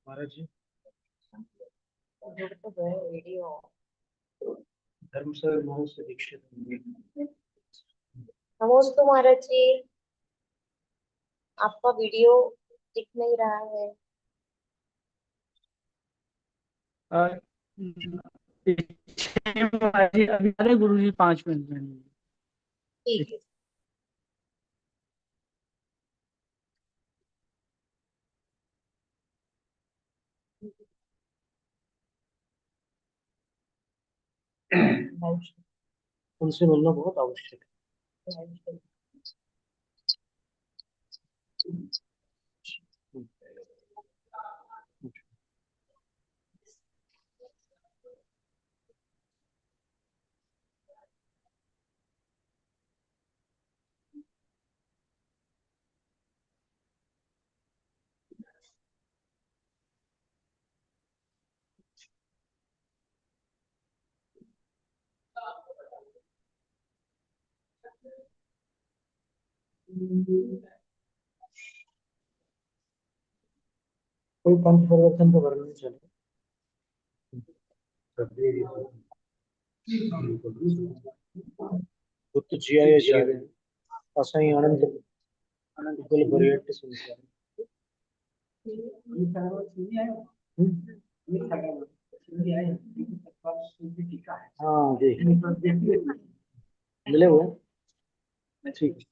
महाराज जी उधर तो गए वीडियो। धर्म से मनुष्य दीक्षित नमस्ते महाराज जी, आपका वीडियो दिख नहीं रहा है। अभी अरे गुरु जी 5 मिनट में। ठीक है। उनसे मिलना बहुत आवश्यक है। कोई पंथ परिवर्तन का वर्णन चले बुद्ध जिया या जीवे असाई आनंद आनंद कुल पर्यट संसार। हाँ जी मिले हुए ठीक है।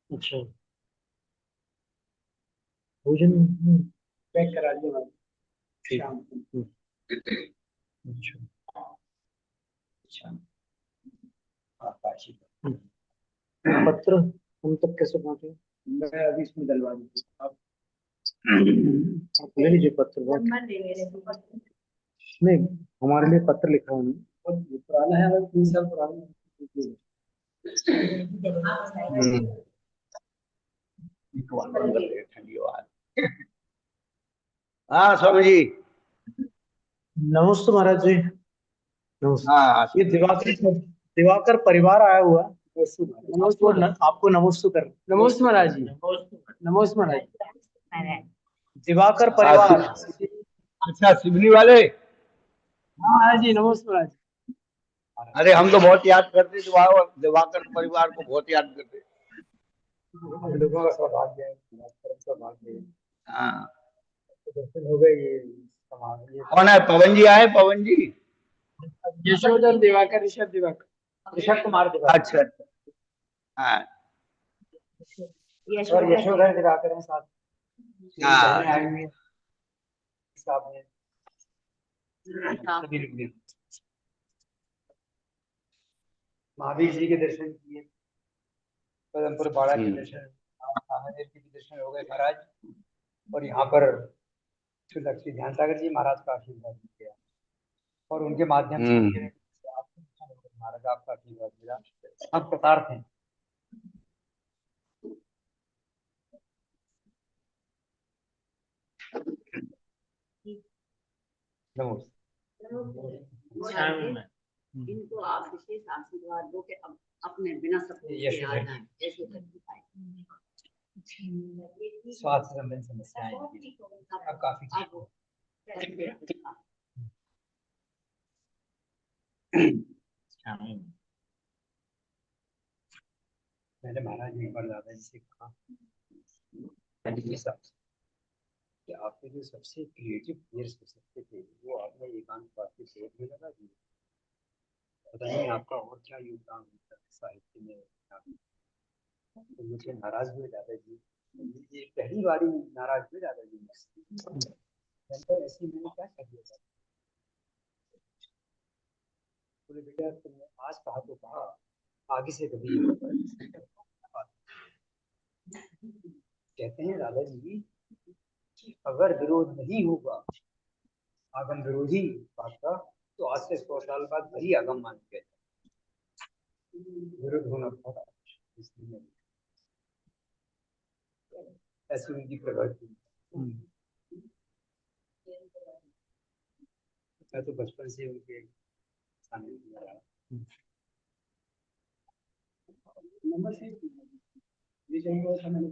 अच्छा भोजन पैक करा दिया शाम को। अच्छा पत्र हम तक कैसे पहुंचे? मैं अभी इसमें डलवा दूँ आप ले लीजिए पत्र। नहीं हमारे लिए पत्र लिखा है पुराना है 3 साल पुराना। हाँ स्वामी जी नमस्ते महाराज जी। नमस्ते। हाँ ये दिवाकर परिवार आया हुआ। आपको नमस्ते कर। नमस्ते महाराज जी। नमस्ते महाराज जी। दिवाकर परिवार। अच्छा सिवनी वाले। हाँ महाराज जी नमस्ते महाराज जी। अरे हम तो बहुत याद करते दिवाकर परिवार को बहुत याद करते। लोगों का सौभाग्य है हाँ दर्शन हो गए। ये कौन है पवन जी आए? पवन जी यशोधर दिवाकर ऋषभ दिवाकर ऋषभ कुमार दिवाकर। अच्छा अच्छा हाँ और यशोधर दिवाकर हैं साथ। हाँ आई हुई है साहब ने सभी लिख दिया। महावीर जी के दर्शन किए, पदमपुर बाड़ा के दर्शन, महादेव के भी दर्शन हो गए महाराज। और यहाँ पर लक्ष्मी ध्यान सागर जी महाराज का आशीर्वाद किया और उनके माध्यम से महाराज आपका आशीर्वाद मिला। हम कृतार्थ हैं। इनको आप विशेष आशीर्वाद दो कि अब अपने बिना सब कुछ के आ जाएं, ऐसे कर दिखाएं। स्वास्थ्य संबंधी समस्याएं अब काफी मैंने महाराज ने एक बार दादाजी से कहा कि आपके जो सबसे क्रिएटिव प्लेयर्स हो सकते थे वो आपने एकांतवाद के शोध में लगा दिए। पता नहीं आपका और क्या योगदान होता है साहित्य में। तो मुझे नाराज हुए दादाजी। ये पहली बार ही नाराज हुए दादाजी मुझसे। ऐसी मैंने क्या कर दिया? बोले बेटा तुमने आज कहा तो कहा, आगे से कभी ये मत करना। कहते हैं राधा जी कि अगर विरोध नहीं होगा आगम विरोधी बात का, तो आज से 100 साल बाद वही आगम मान के विरोध होना बहुत आवश्यक है। इसलिए ऐसी उनकी प्रवृत्ति। मैं तो बचपन से उनके सामने दिया रहा। नंबर से ये चाहिए वो समय में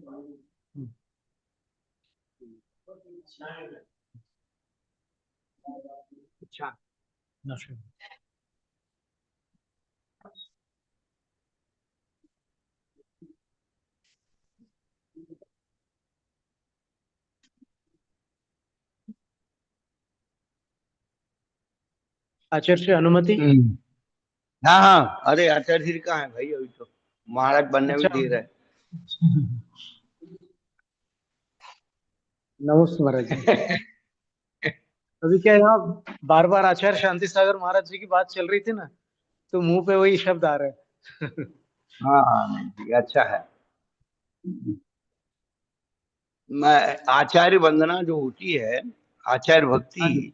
अच्छा नशे आचार्य से अनुमति। हाँ हाँ, अरे आचार्य जी कहाँ है भाई, अभी तो महाराज बनने भी अच्छा। दे रहे हैं। नमस्ते महाराज जी। अभी क्या है यहाँ बार बार आचार्य शांति सागर महाराज जी की बात चल रही थी ना, तो मुंह पे वही शब्द आ रहे हैं। हाँ हाँ, नहीं ठीक, अच्छा है। मैं आचार्य वंदना जो होती है, आचार्य हाँ भक्ति, जी,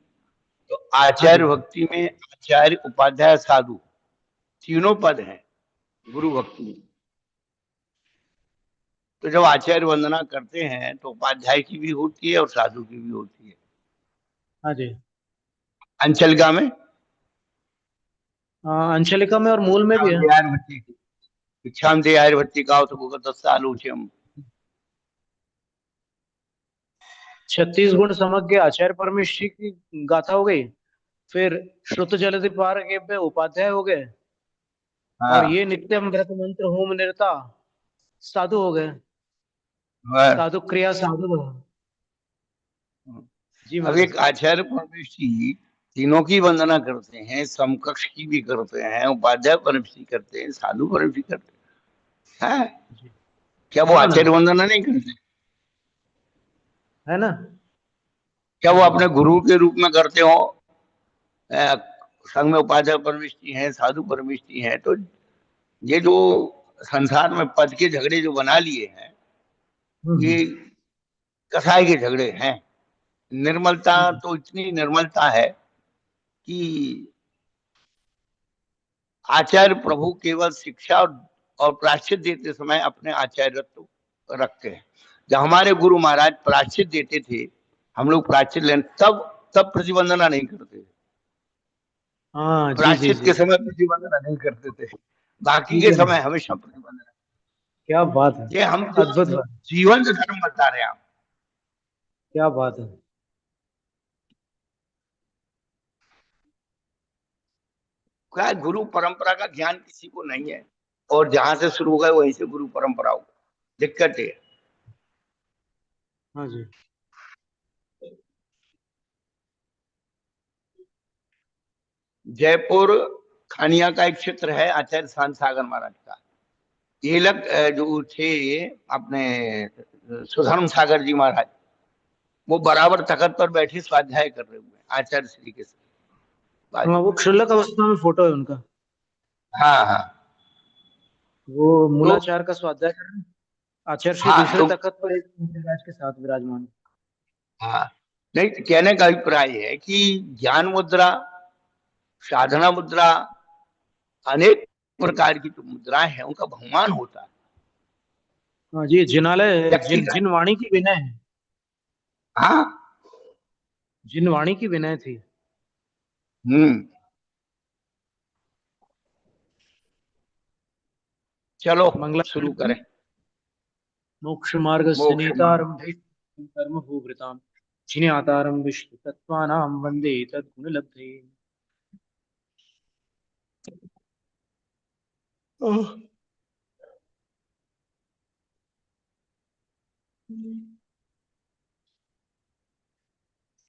तो हाँ आचार्य जी, भक्ति में आचार्य उपाध्याय साधु तीनों पद हैं गुरु भक्ति में। तो जब आचार्य वंदना करते हैं तो उपाध्याय की भी होती है और साधु की भी होती है। हाँ जी। अंचलिका में, अंशलिका में और मूल में भी है। भिक्षाम देहाय भट्टी का तो दस्तालूचम। 36 गुण समग्र आचार्य परमेश्वरी की गाथा हो गई। फिर श्रुत जलधि पार के पे उपाध्याय हो गए। और हाँ ये नित्यम व्रत मंत्र होम निरता साधु हो गए। हाँ। साधु क्रिया साधु जी अब महाराज। एक आचार्य परमेश्वरी तीनों की वंदना करते हैं, समकक्ष की भी करते हैं, उपाध्याय परमेश्वरी करते हैं, साधु परमेश्वरी करते हैं। जी। क्या वो हाँ ना, आचार्य वंदना नहीं करते? है ना। क्या वो जी अपने गुरु के रूप में करते हो? अ, संघ में उपाध्याय परमेश्वरी हैं, साधु परमेश्वरी हैं, तो ये जो संसार में पद के झगड़े जो बना लिए हैं, हम्म, ये कसाई के झगड़े हैं। निर्मलता हम्म, तो इतनी निर्मलता है कि आचार्य प्रभु केवल शिक्षा और प्रायश्चित देते समय अपने आचार्यत्व रखते हैं। जब हमारे गुरु महाराज प्रायश्चित देते थे, हम लोग प्रायश्चित लें, तब प्रतिवंदना नहीं करते थे। हाँ जी जी प्रायश्चित जी। के समय प्रतिवंदना नहीं करते थे, बाकी ठीक के है ना। समय हमेशा प्रतिवंदना। क्या बात है। ये हम अद्भुत बात। जीवन का धर्म बता रहे हैं हम। क्या बात है। क्या है, गुरु परंपरा का ज्ञान किसी को नहीं है, और जहां से शुरू हो गए वहीं से गुरु परंपरा हो। दिक्कत है। हाँ जी। जयपुर खानिया का एक क्षेत्र है आचार्य शांत सागर महाराज का। ये लग जो थे अपने सुधर्म सागर जी महाराज, वो बराबर तखत पर बैठे स्वाध्याय कर रहे हुए हैं आचार्य श्री के हाँ, बाजू। वो क्षुल्लक अवस्था में फोटो है उनका। हाँ हाँ। वो तो मूलाचार का स्वाध्याय कर रहे हैं। आचार्य श्री हाँ दूसरे तो तख्त पर एक महाराज के साथ विराजमान। हाँ, नहीं तो कहने का अभिप्राय है कि ज्ञान मुद्रा, साधना मुद्रा, अनेक प्रकार की जो मुद्राएं हैं उनका बहुमान होता है। हाँ जी, जिनालय व्यक्ति का। जिन वाणी की विनय है। हाँ। जिन वाणी की विनय थी। हम्म। चलो शुरू मंगलाचरण करें। मोक्ष मार्ग मोक्ष मार्ग। सनीतारंभे कर्म भूभृताम जिन्यातारं विष्णु तत्त्वानां वंदे तद्गुण लब्धे।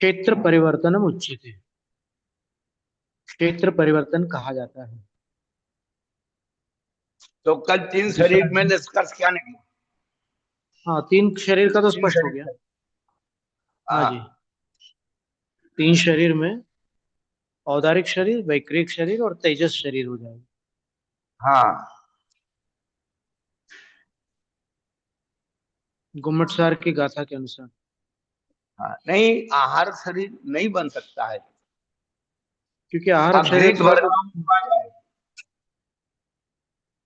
क्षेत्र परिवर्तनम उच्यते। क्षेत्र परिवर्तन कहा जाता है। तो कल तीन दूसरा शरीर में निष्कर्ष क्या निकला? हाँ, 3 शरीर का तो तीन स्पष्ट हो गया। शरीर। हाँ हाँ। जी। 3 शरीर में औदारिक शरीर, वैक्रिक शरीर और तेजस शरीर हो जाएगा। हाँ गुम्मटसार की गाथा के अनुसार। हाँ, नहीं आहार शरीर नहीं बन सकता है। क्योंकि आहारक आप शरीर घृत से तो वर्गाओं में पाए हैं।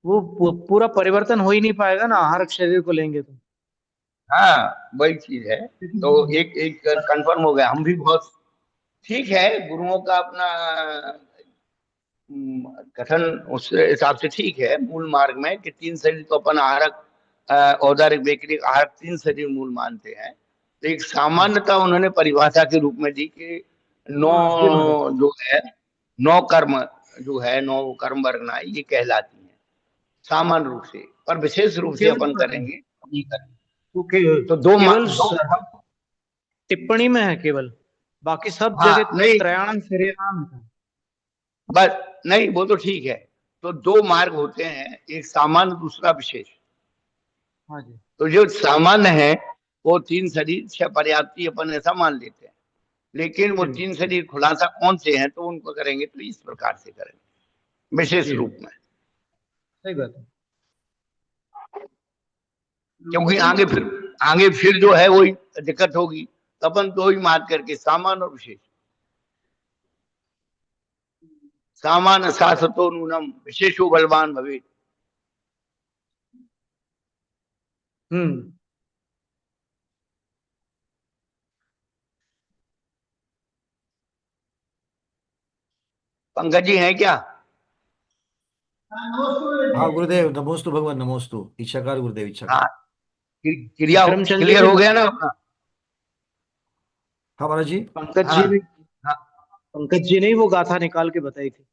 वो पूरा परिवर्तन हो ही नहीं पाएगा ना आहारक शरीर को लेंगे तो। हाँ वही चीज है। तो एक एक कंफर्म हो गया। हम भी बहुत ठीक है, गुरुओं का अपना कथन उस हिसाब से ठीक है मूल मार्ग में कि तीन शरीर तो अपन आहारक औदारिक वैक्रिक आहारक तीन शरीर मूल मानते हैं। तो एक सामान्यता उन्होंने परिभाषा के रूप में दी कि नौ हाँ, ये बात। जो है, नौ कर्म जो है, नौ कर्म वर्गना ये कहलाती है सामान्य रूप से, पर विशेष रूप से अपन करेंगे नहीं करेंगे। वो तो दो केवल दो कथन। टिप्पणी में है केवल, बाकी सब हाँ जगह नहीं, त्रयाणाम शरीराम है। बस नहीं वो तो ठीक है। तो दो मार्ग होते हैं, एक सामान्य दूसरा विशेष। हाँ जी। तो जो सामान्य है वो तीन शरीर से पर्याप्ति अपन ऐसा मान लेते हैं, लेकिन वो तीन शरीर खुलासा कौन से हैं तो उनको करेंगे तो इस प्रकार से करेंगे विशेष जी रूप में। सही बात है। क्योंकि आगे फिर जो है वही दिक्कत होगी, तो अपन दो ही मार्ग करके सामान्य और विशेष। सामान्य शासतो नूनम विशेषो बलवान भवे। हम्म। पंकज जी हैं क्या? हाँ गुरुदेव, नमोस्तु भगवान, नमोस्तु। इच्छाकार गुरुदेव, हाँ, इच्छाकार। क्रिया धर्मचंद क्लियर जी, हो गया ना अपना? हाँ महाराज जी। पंकज हाँ जी भी, हाँ पंकज जी ने ही वो गाथा निकाल के बताई थी।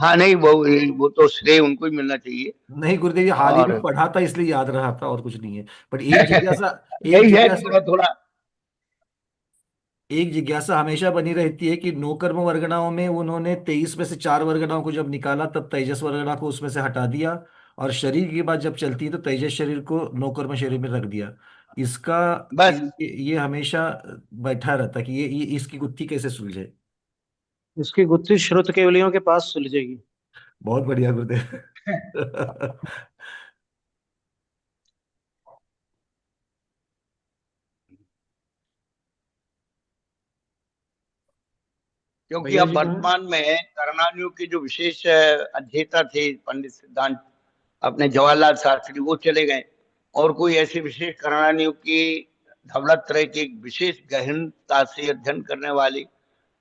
हाँ, नहीं वो तो श्रेय उनको ही मिलना चाहिए। नहीं गुरुदेव, ये हाल ही और में पढ़ा था इसलिए याद रहा था, और कुछ नहीं है। बट एक जिज्ञासा, एक यही है जिज्ञासा थोड़ा थोड़ा। एक जिज्ञासा हमेशा बनी रहती है कि नौकर्म वर्गणाओं में उन्होंने 23 में से 4 वर्गणाओं को जब निकाला तब तेजस वर्गणा को उसमें से हटा दिया, और शरीर की बात जब चलती है तो तेजस शरीर को नौकर्म शरीर में रख दिया। इसका बस ये हमेशा बैठा रहता है कि ये इसकी गुत्थी कैसे सुलझे। उसकी गुत्थी श्रुत केवलियों के पास सुलझेगी। बहुत बढ़िया गुरुदेव। क्योंकि भैया अब जी कहाँ हैं? वर्तमान में कर्णानियों के जो विशेष अध्येता थे पंडित सिद्धांत अपने जवाहरलाल शास्त्री, वो चले गए। और कोई ऐसे विशेष कर्णानियों की धवलत तरह के विशेष गहनता से अध्ययन करने वाले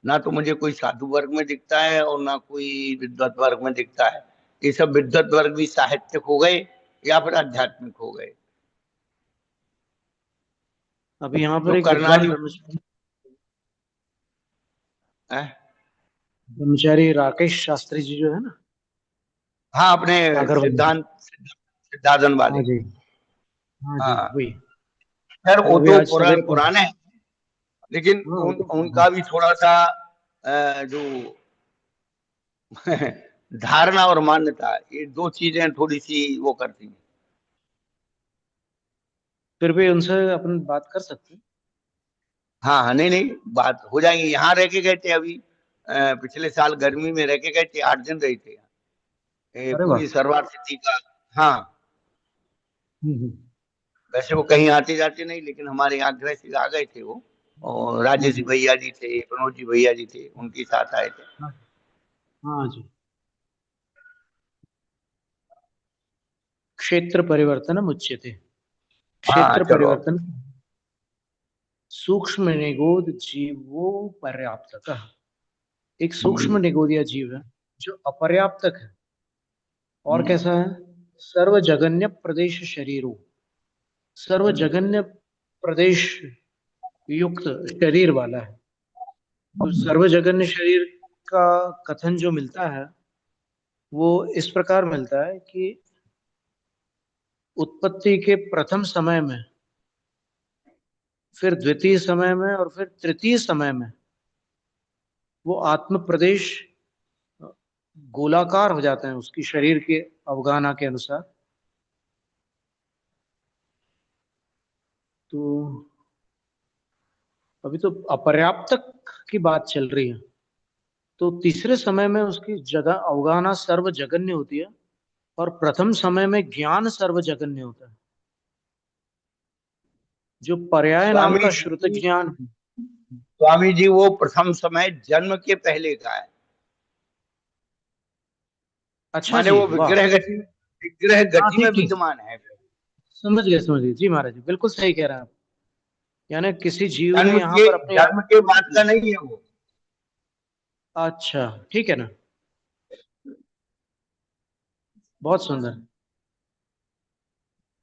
ना तो मुझे कोई साधु वर्ग में दिखता है और ना कोई विद्वत वर्ग में दिखता है। ये सब विद्वत वर्ग भी साहित्यिक हो गए या फिर आध्यात्मिक हो गए। अभी यहाँ पर तो एक विद्वान कर्णानियों हैं? ब्रह्मचारी राकेश शास्त्री जी जो है ना, हाँ, अपने सागर वाले। सिद्धांतन वाले। हाँ जी, हाँ जी हाँ, वही। खैर वो वो अभी तो आज सवेरे पढ़ा। पुराने हैं, लेकिन हाँ वो तो उनका भी थोड़ा सा जो धारणा और मान्यता, ये दो चीजें थोड़ी सी वो करती हैं। फिर भी उनसे अपन बात कर सकते हैं। हाँ हाँ, नहीं नहीं, बात हो जाएगी। यहाँ रह के गए थे अभी, पिछले साल गर्मी में रह के गए थे, 8 दिन रहे थे यहाँ। अरे वाह। पूरी सरवार सिटी का। हाँ, हम्म। वैसे वो कहीं आते जाते नहीं, लेकिन हमारे यहाँ आगरा से आ गए थे वो। और राजेश हम्म। भैया जी थे, मनोज जी भैया जी थे, उनके साथ आए थे। हाँ हाँ जी। क्षेत्र परिवर्तन उच्यते। हाँ क्षेत्र चलो अब। परिवर्तन सूक्ष्म निगोद जीवो पर्याप्तकः। एक सूक्ष्म निगोदिया जीव है जो अपर्याप्तक है। और हम्म, कैसा है? सर्वजगन्य प्रदेश शरीरो, सर्वजगन्य प्रदेश युक्त शरीर वाला है। तो सर्वजगन्य शरीर का कथन जो मिलता है वो इस प्रकार मिलता है कि उत्पत्ति के प्रथम समय में, फिर द्वितीय समय में और फिर तृतीय समय में वो आत्म प्रदेश गोलाकार हो जाते हैं उसकी शरीर के अवगाहना के अनुसार। तो अभी तो अपर्याप्तक की बात चल रही है। तो तीसरे समय में उसकी जगह अवगाहना सर्वजगन्य होती है और प्रथम समय में ज्ञान सर्वजगन्य होता है। जो पर्याय नाम स्वामी का श्रुत जी, ज्ञान है। स्वामी जी वो प्रथम समय जन्म के पहले का है, अच्छा माने जी, वो वाह। विग्रह हाँ गति में ठीक ठीक, विद्यमान है। समझ गए जी महाराज जी, बिल्कुल सही कह रहे हैं आप। यानी किसी जीव ने यहाँ पर अपनी जन्म के आत्मा बाद का नहीं है वो। अच्छा ठीक है ना, बहुत सुंदर।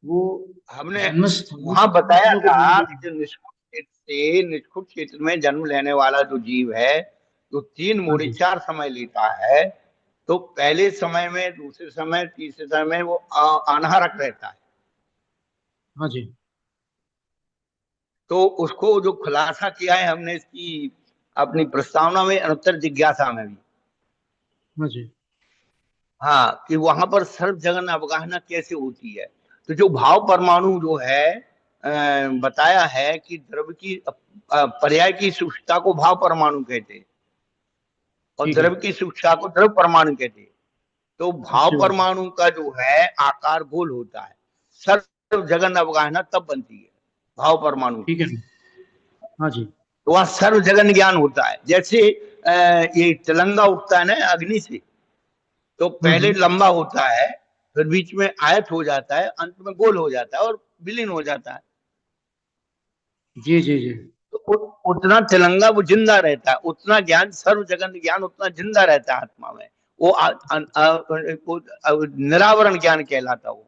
वो हमने जन्म स्थान वहां बताया को था बोल कि जो निष्कुट क्षेत्र में जन्म लेने वाला जो जीव है, तो 3 हाँ मोड़े जी, 4 समय लेता है। तो पहले समय में, दूसरे समय, तीसरे समय में वो अनाहरक रहता है। हाँ जी, तो उसको जो खुलासा किया है हमने इसकी अपनी प्रस्तावना में, अनुत्तर जिज्ञासा में भी, हाँ जी, हाँ, कि वहां पर सर्व जगन अवगाहना कैसे होती है। तो जो भाव परमाणु जो है, बताया है कि द्रव्य की पर्याय की सूक्ष्मता को भाव परमाणु कहते हैं और ठीक है, द्रव्य की सूक्ष्मता को द्रव्य परमाणु कहते हैं। तो भाव अच्छी बात है, परमाणु का जो है आकार गोल होता है, सर्व जगन अवगाहना तब बनती है भाव परमाणु ठीक की। है, हाँ जी, तो वहां सर्व जगन ज्ञान होता है। जैसे ये तिलंगा उठता है ना अग्नि से, तो पहले हम्म, लंबा होता है, फिर बीच में आयत हो जाता है, अंत में गोल हो जाता है और विलीन हो जाता है। जी जी जी, तो उतना तिलंगा वो जिंदा रहता है, उतना ज्ञान, सर्व जगन ज्ञान उतना जिंदा रहता है आत्मा में। वो निरावरण ज्ञान कहलाता वो।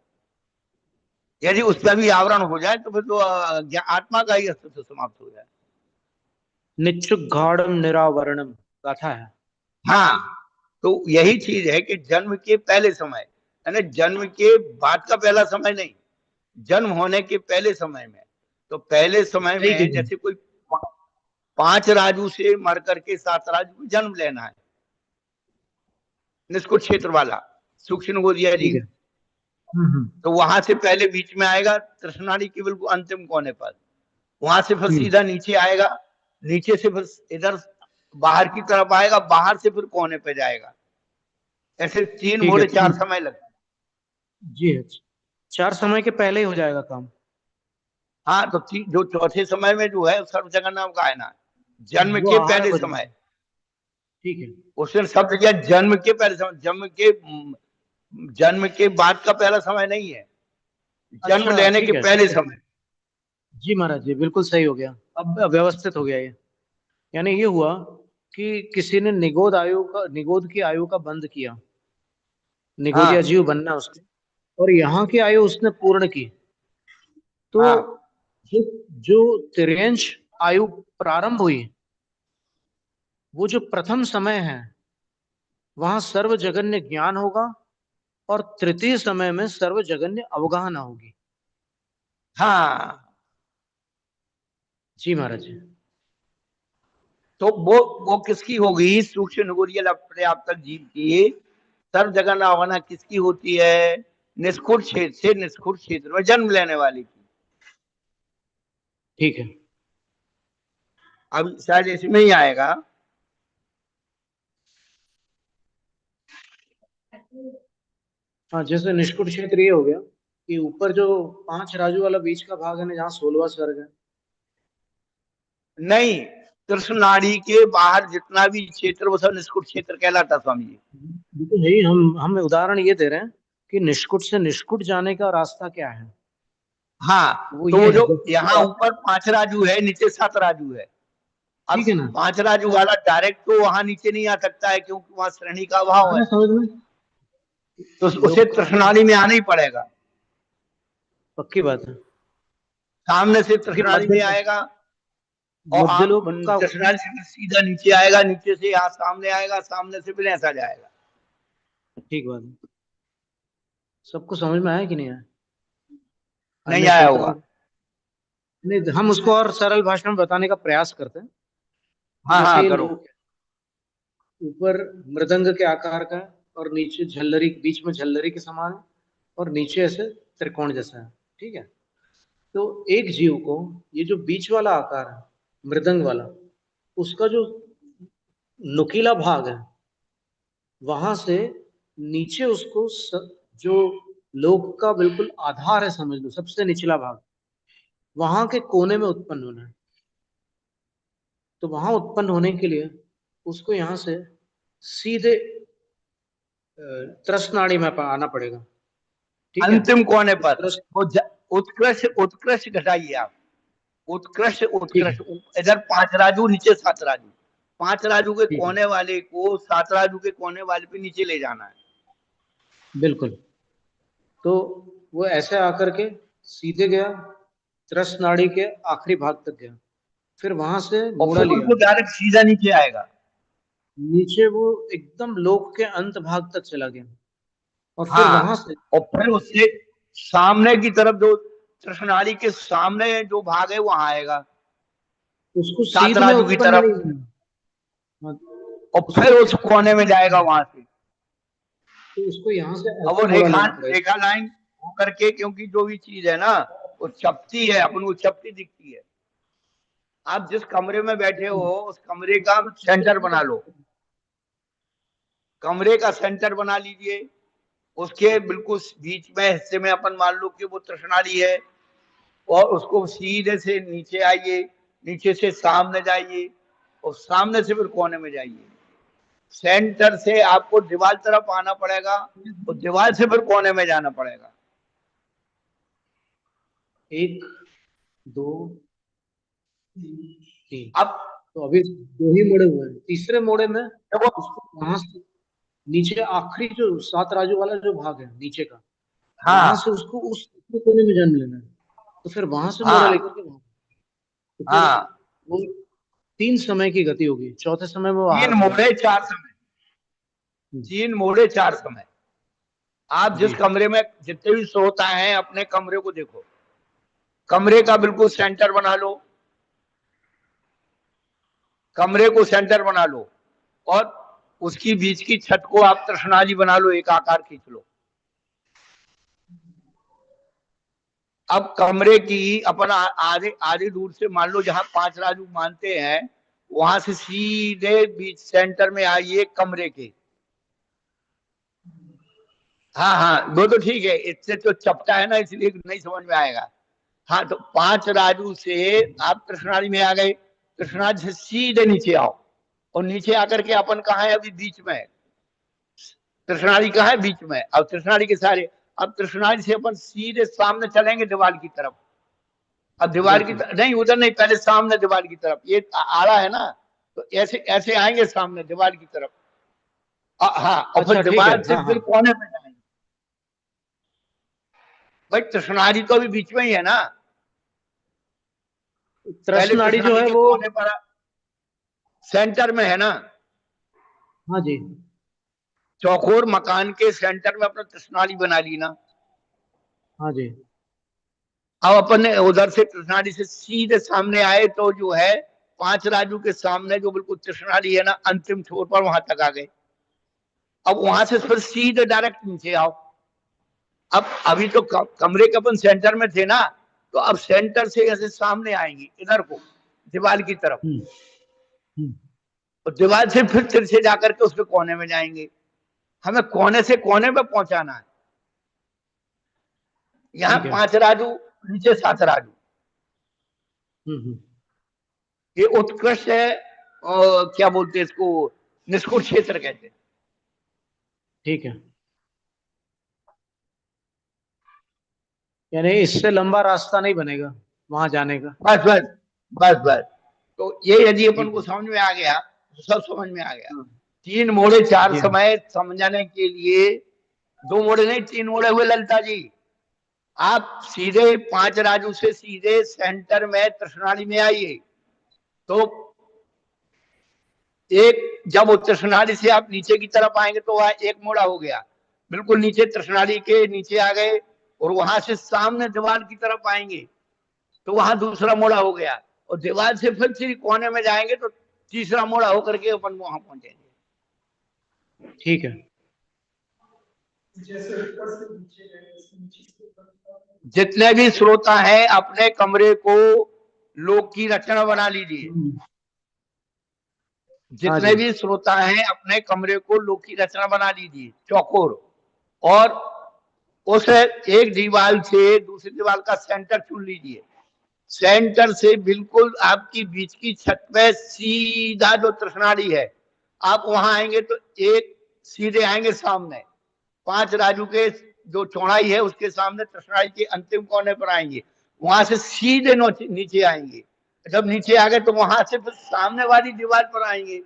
यदि उसका भी आवरण हो जाए तो फिर तो आत्मा का ही अस्तित्व समाप्त हो जाए। निच्चुगाढ़ निरावरणम गाथा है। हाँ, तो यही चीज है कि जन्म के पहले समय, यानी जन्म के बाद का पहला समय नहीं, जन्म होने के पहले समय में। तो पहले समय सही कह में रहे हैं। जैसे कोई 5 राजू से मर करके 7 राजू को जन्म लेना है, निष्कुट क्षेत्र वाला सूक्ष्म गोदिया ठीक जी। है, तो वहां से पहले बीच में आएगा तृष्णाड़ी के बिल्कुल अंतिम कोने पर, वहां से फिर हम्म, सीधा नीचे आएगा, नीचे से फिर इधर बाहर की तरफ आएगा, बाहर से फिर कोने पे जाएगा। ऐसे 3 ठीक है, मोड़े 4 समय लगते हैं। जी है, 4 समय के पहले ही हो जाएगा काम। हाँ, तो जो चौथे समय में जो है सर्व जगन नाम का है ना, जन्म वो के आहार पहले बन, समय, ठीक है, उसने शब्द किया जन्म के पहले समय। जन्म के बाद का पहला समय नहीं है, जन्म अच्छा लेने के ठीक है, पहले समय। जी महाराज जी, बिल्कुल सही हो गया, अब व्यवस्थित हो गया ये। यानी ये हुआ कि किसी ने निगोद की आयु का बंद किया, निगोदिया हाँ जीव बनना उसको, और यहाँ की आयु उसने पूर्ण की। तो हाँ जो जो तिर्यंश आयु प्रारंभ हुई, वो जो प्रथम समय है, वहां सर्व जगन्य ज्ञान होगा और तृतीय समय में सर्व जगन्य अवगाहना होगी। हाँ, जी महाराज जी, तो वो किसकी होगी, सूक्ष्म निगोरियल पर्याप्त जीव की सर्व जगन आवाना किसकी होती है, निष्कुट क्षेत्र से निष्कुट क्षेत्र में जन्म लेने वाली की। ठीक है, अब शायद इसमें ही आएगा। हाँ, जैसे निष्कुट क्षेत्र ये हो गया कि ऊपर जो 5 राजू वाला बीच का भाग है ना, जहाँ 16वां स्वर्ग है। नहीं, कृष्ण के बाहर जितना भी क्षेत्र वो सब निष्कुट क्षेत्र कहलाता स्वामी जी। बिल्कुल नहीं, हम उदाहरण ये दे रहे हैं कि निष्कुट से निष्कुट जाने का रास्ता क्या है। हाँ, वो तो ये वो है, जो जैसे कि यहाँ आप, ऊपर 5 राजू है, नीचे 7 राजू है। अब ठीक है ना, 5 राजू वाला डायरेक्ट तो वहां नीचे नहीं आ सकता है, क्योंकि वहां श्रेणी का अभाव है। आना समझ में, तो उसे लोकार्पण, तृष्णानी में आना ही पड़ेगा। पक्की बात है। सामने से जो तृष्णानी में आएगा, और मध्य लोक का, तृष्णानी से सीधा नीचे आएगा, नीचे से यहाँ सामने आएगा, सामने से फिर ऐसा जाएगा। ठीक बात है, सबको समझ में आया कि नहीं आया? नहीं अन्य आया क्षेत्रों, होगा। नहीं, हम उसको और सरल भाषा में बताने का प्रयास करते हैं। हाँ जैसे हाँ ये करो। लोक है, ऊपर मृदंग के आकार का है, और नीचे झल्लरी, बीच में झल्लरी के समान है, और नीचे ऐसे त्रिकोण जैसा है, ठीक है। तो एक जीव को ये जो बीच वाला आकार है, मृदंग वाला, उसका जो नुकीला भाग है, वहां से नीचे उसको जो लोक का बिल्कुल आधार है, समझ लो सबसे निचला भाग, वहां के कोने में उत्पन्न होना है। तो वहां उत्पन्न होने के लिए उसको यहाँ से सीधे त्रसनाड़ी में आना पड़ेगा। ठीक है, अंतिम कोने पर त्रस, वो उत्कृष्ट उत्कृष्ट घटाइए आप, उत्कृष्ट ठीक है, उत्कृष्ट, इधर 5 राजू नीचे 7 राजू, 5 राजू के ठीक है, कोने वाले को 7 राजू के कोने वाले पे नीचे ले जाना है। बिल्कुल। तो वो ऐसे आकर के सीधे गया, त्रस नाड़ी के आखिरी भाग तक गया, फिर वहां से और मोड़ा फिर लिया उसको डायरेक्ट सीधा नीचे आएगा। नीचे, वो एकदम लोक के अंत भाग तक चला गया, और फिर हाँ, वहां से और फिर उससे सामने की तरफ जो त्रसनाड़ी के सामने जो भाग है वहां आएगा, उसको 7 सीध में राजू की उत्पन्न तरफ, नहीं होना। हाँ, और फिर उस कोने में जाएगा वहां से। तो उसको यहाँ से अब वो ऐसे मोड़ा लेना पड़ेगा। रेखा लाइन होकर के, क्योंकि जो भी चीज है ना वो चपटी है, अपन को चपटी दिखती है। आप जिस कमरे में बैठे हो उस कमरे का सेंटर बना लो, कमरे का सेंटर बना लीजिए, उसके बिल्कुल बीच में हिस्से में अपन मान लो कि वो तृष्णाली है, और उसको सीधे से नीचे आइए, नीचे से सामने जाइए, और सामने से फिर कोने में जाइए। सेंटर से आपको दीवार तरफ आना पड़ेगा, और दीवार से फिर कोने में जाना पड़ेगा। 1 2 3। अब तो अभी 2 ही मोड़े हुए हैं, तीसरे मोड़े में देखो, उसको वहां से नीचे आखिरी जो 7 राजू वाला जो भाग है नीचे का, वहां हाँ से उसको उस कोने में जन्म लेना है। तो फिर वहां से मोड़ा हाँ लेकर के वहां, तो फिर हाँ, वो 3 समय की गति होगी, चौथे समय में वो हार 3 पड़ेगा। मोड़े 4 समय, 3 मोड़े 4 समय। आप जिस जी, कमरे में जितने भी श्रोता हैं अपने कमरे को देखो, कमरे का बिल्कुल सेंटर बना लो, कमरे को सेंटर बना लो, और उसकी बीच की छत को आप तृष्णाली बना लो, एक आकार खींच लो। अब कमरे की अपन आधे आधे दूर से मान लो, जहां 5 राजू मानते हैं वहां से सीधे बीच सेंटर में आइए कमरे के। हाँ हाँ, दो तो ठीक है, इससे तो चपटा है ना, इसलिए नहीं समझ में आएगा। हाँ, तो 5 राजू से आप कृष्णाली में आ गए, कृष्णाली से सीधे नीचे आओ, और नीचे आकर के अपन कहा है अभी बीच में, कृष्णाली कहा है बीच में। अब कृष्णाली के सारे, अब कृष्णाली से अपन सीधे सामने चलेंगे दीवार की तरफ। अब दीवार की तरफ नहीं, उधर नहीं, पहले सामने दीवार की तरफ, ये आड़ा है ना, तो ऐसे ऐसे आएंगे सामने दीवार की तरफ। हाँ, और अच्छा फिर ठीक है, दीवार से हाँ फिर हाँ, कोने में जाएंगे। भाई कृष्णाली तो अभी बीच में ही है ना, त्रस पहले नाड़ी जो कृष्णाली है के वो, कोने पर सेंटर में है ना, हाँ जी, चौकोर मकान के सेंटर में अपना कृष्णाली बना ली ना। हाँ जी, अब अपन ने उधर से कृष्णाली से सीधे सामने आए तो जो है 5 राजू के सामने जो बिल्कुल कृष्णाली है ना, अंतिम छोर पर वहां तक आ गए। अब वहां से फिर सीधे डायरेक्ट नीचे आओ। अब अभी तो कमरे के अपन सेंटर में थे ना, तो अब सेंटर से ऐसे सामने आएंगे इधर को, दीवार की तरफ, हम्म, हम्म, और दीवार से फिर तिरछे जाकर के उसके कोने में जाएंगे। हमें कोने से कोने में पहुंचाना है। यहाँ ठीक है, 5 राजू, नीचे 7 राजू, हम्म, ये उत्कृष्ट है, और क्या बोलते हैं इसको, निष्कुट क्षेत्र कहते हैं। ठीक है। यानी इससे लंबा रास्ता नहीं बनेगा वहां जाने का। बस बस बस बस, तो ये यदि अपन ठीक को है, समझ में आ गया तो सब समझ में आ गया। हाँ, 3 मोड़े 4 जी हाँ, समय समझाने के लिए, 2 मोड़े नहीं 3 मोड़े हुए ललिता जी। आप सीधे 5 राजू से सीधे सेंटर में तृष्णाली में आइए, तो एक, जब वो तृष्णाली से आप नीचे की तरफ आएंगे तो वह एक मोड़ा हो गया, बिल्कुल नीचे तृष्णाली के नीचे आ गए, और वहां से सामने दीवार की तरफ आएंगे तो वहां दूसरा मोड़ा हो गया, और दीवार से फिर से कोने में जाएंगे तो तीसरा मोड़ा होकर के अपन वहां पहुंचेंगे। ठीक है, जितने भी श्रोता हैं अपने कमरे को लोक की रचना बना लीजिए। हम्म, जितने जी। भी श्रोता हैं अपने कमरे को लोक की रचना बना लीजिए चौकोर, और उस एक दीवार से दूसरी दीवार का सेंटर चुन लीजिए। सेंटर से बिल्कुल आपकी बीच की छत पे सीधा जो तृष्णाड़ी है, आप वहां आएंगे तो एक सीधे आएंगे सामने 5 राजू के जो चौड़ाई है उसके सामने तृष्णाड़ी के अंतिम कोने पर आएंगे, वहां से सीधे नीचे आएंगे। जब नीचे आ गए तो वहां से फिर सामने वाली दीवार पर आएंगे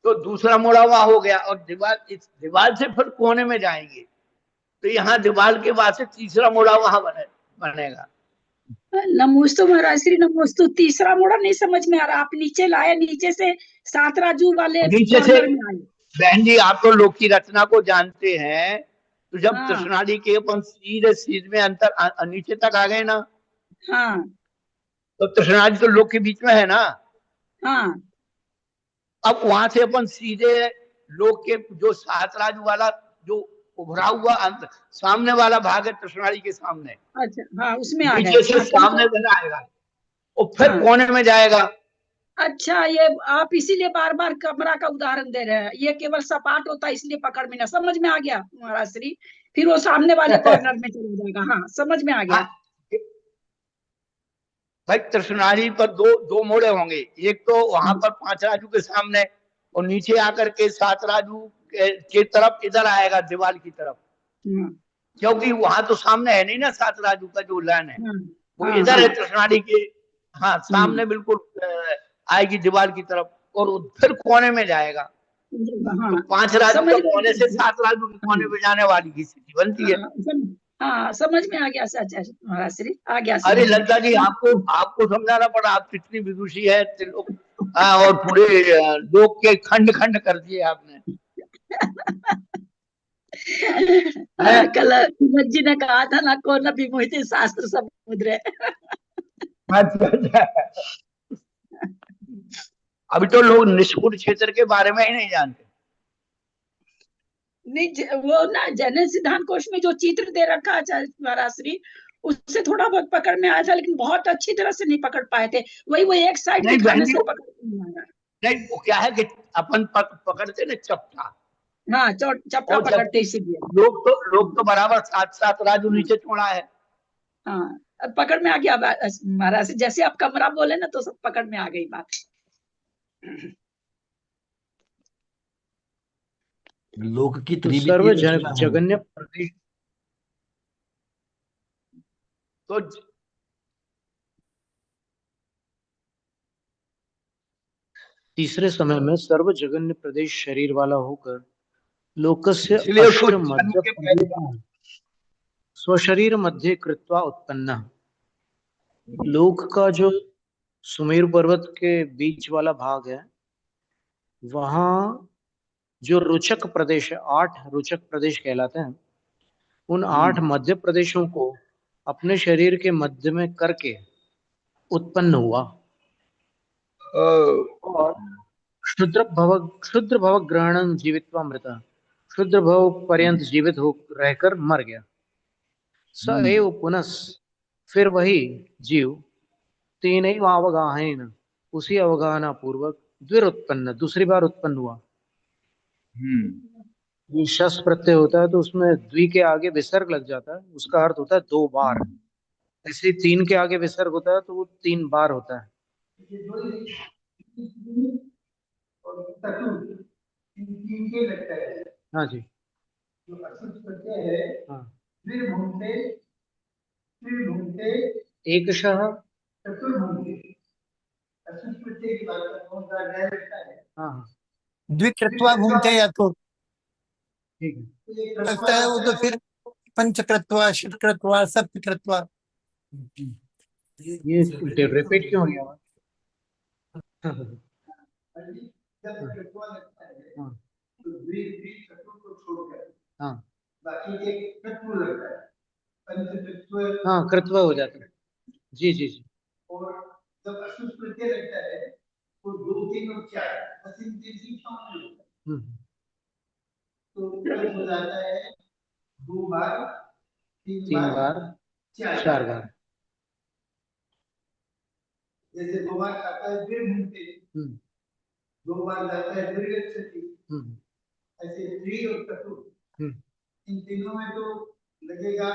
तो दूसरा मुड़ा हुआ हो गया, और दीवार इस दीवार से फिर कोने में जाएंगे तो यहाँ दीवार के बाद से तीसरा मुड़ा वहां बनेगा। नमोस्तु महाराज श्री नमोस्तु। तीसरा मोड़ा नहीं समझ में आ रहा, आप नीचे लाए, नीचे से 7 राजू वाले नीचे से कॉर्नर में आए। बहन जी आप तो लोक की रचना को जानते हैं, तो जब हाँ तृष्णाड़ी के अपन सीधे सीध में अंतर नीचे तक आ गए ना, हाँ तो तृष्णाड़ी तो लोक के बीच में है ना। हाँ अब वहां से अपन सीधे लोक के जो 7 राजू वाला जो उभरा हुआ सामने वाला भाग है तृष्णाड़ी के सामने, अच्छा हाँ उसमें आ नीचे से गए। सामने आएगा और फिर हाँ। कोने में जाएगा। अच्छा ये आप इसीलिए बार बार कमरा का उदाहरण दे रहे हैं, ये केवल सपाट होता है इसलिए पकड़ में ना, समझ में आ गया महाराज श्री। फिर वो सामने वाले कॉर्नर में चला जाएगा। हाँ समझ में आ गया। हाँ, भाई तृष्णाड़ी पर दो मोड़े होंगे, एक तो वहां पर 5 राजू के सामने, और नीचे आकर के 7 राजू के तरफ इधर आएगा दीवार की तरफ, हाँ क्योंकि वहां तो सामने है नहीं ना 7 राजू का जो लाइन है, हाँ वो हाँ इधर है हाँ तृष्णाड़ी के। हाँ सामने बिल्कुल आएगी दीवार की तरफ और फिर कोने में जाएगा। हाँ तो 5 राजू समझ के गए। कोने से 7 राजू के कोने पे जाने वाली की स्थिति बनती है। हाँ समझ में आ गया सच है महाराज श्री, आ गया अरे समझ में। लता जी आपको समझाना पड़ा, आप कितनी विदुषी है और पूरे लोक के खंड खंड कर दिए आपने। कल सूरज जी ने कहा था ना, को न विमोहित शास्त्र समुद्र। अभी तो लोग निष्कुट क्षेत्र के बारे में ही नहीं जानते। नहीं वो ना जैन सिद्धांत कोश में जो चित्र दे रखा है महाराज श्री, उससे थोड़ा बहुत पकड़ में आया था, लेकिन बहुत अच्छी तरह से नहीं पकड़ पाए थे। वही एक साइड नहीं दिखाने बहन जी, से पकड़ नहीं आया। नहीं वो क्या है कि अपन पकड़ते ना चपटा, हाँ चपटा और पकड़ते इसीलिए। लोग तो बराबर 7 राजू नीचे छोड़ा है। हाँ अब पकड़ में आ गया महाराज, जैसे आप कमरा बोले ना तो सब पकड़ में आ गई बात। लोक की तो त्रिलिंगी सर्व रचना है। जगन्य प्रदेश तो तीसरे समय में सर्व जगन्य प्रदेश शरीर वाला होकर लोकस्य इसलिए उसको अश्र जन्म मध्य के पहले स्वशरीर मध्य कृत्वा उत्पन्न। लोक का जो सुमेरु पर्वत के बीच वाला भाग है, वहां जो रोचक प्रदेश है, 8 रोचक प्रदेश कहलाते हैं, उन 8 मध्य प्रदेशों को अपने शरीर के मध्य में करके उत्पन्न हुआ और क्षुद्र भव ग्रहण जीवित्वा मृता, क्षुद्र भव पर्यंत जीवित हो रहकर मर गया। स एव पुनः, फिर वही जीव तीन ही अवगाहन, उसी अवगाहना पूर्वक द्विरुत्पन्न, दूसरी बार उत्पन्न हुआ। ये शस प्रत्यय होता है तो उसमें द्वि के आगे विसर्ग लग जाता है, उसका अर्थ होता है 2 बार। ऐसे 3 के आगे विसर्ग होता है तो वो 3 बार होता है। हाँ जी, हाँ एकशः, हाँ द्विकृत्वा घूमते या तो ठीक है। लगता है वो तो फिर पंचकृत्वा षटकृत्वा सप्तकृत्वा। ये रिपीट क्यों हो गया? हाँ हाँ कृत्व हो जाता है। जी जी जी। और जब अशुभ प्रत्यय लगता है तो 2, 3 और 4 असीम 3 संख्याओं में होता है, तो तब हो जाता है 2 बार 3 बार 4 बार। जैसे 2 बार खाता है फिर घूमते, दो बार जाता है दीर्घ क्षति, ऐसे त्रि और चतुर्थ, इन तीनों में तो लगेगा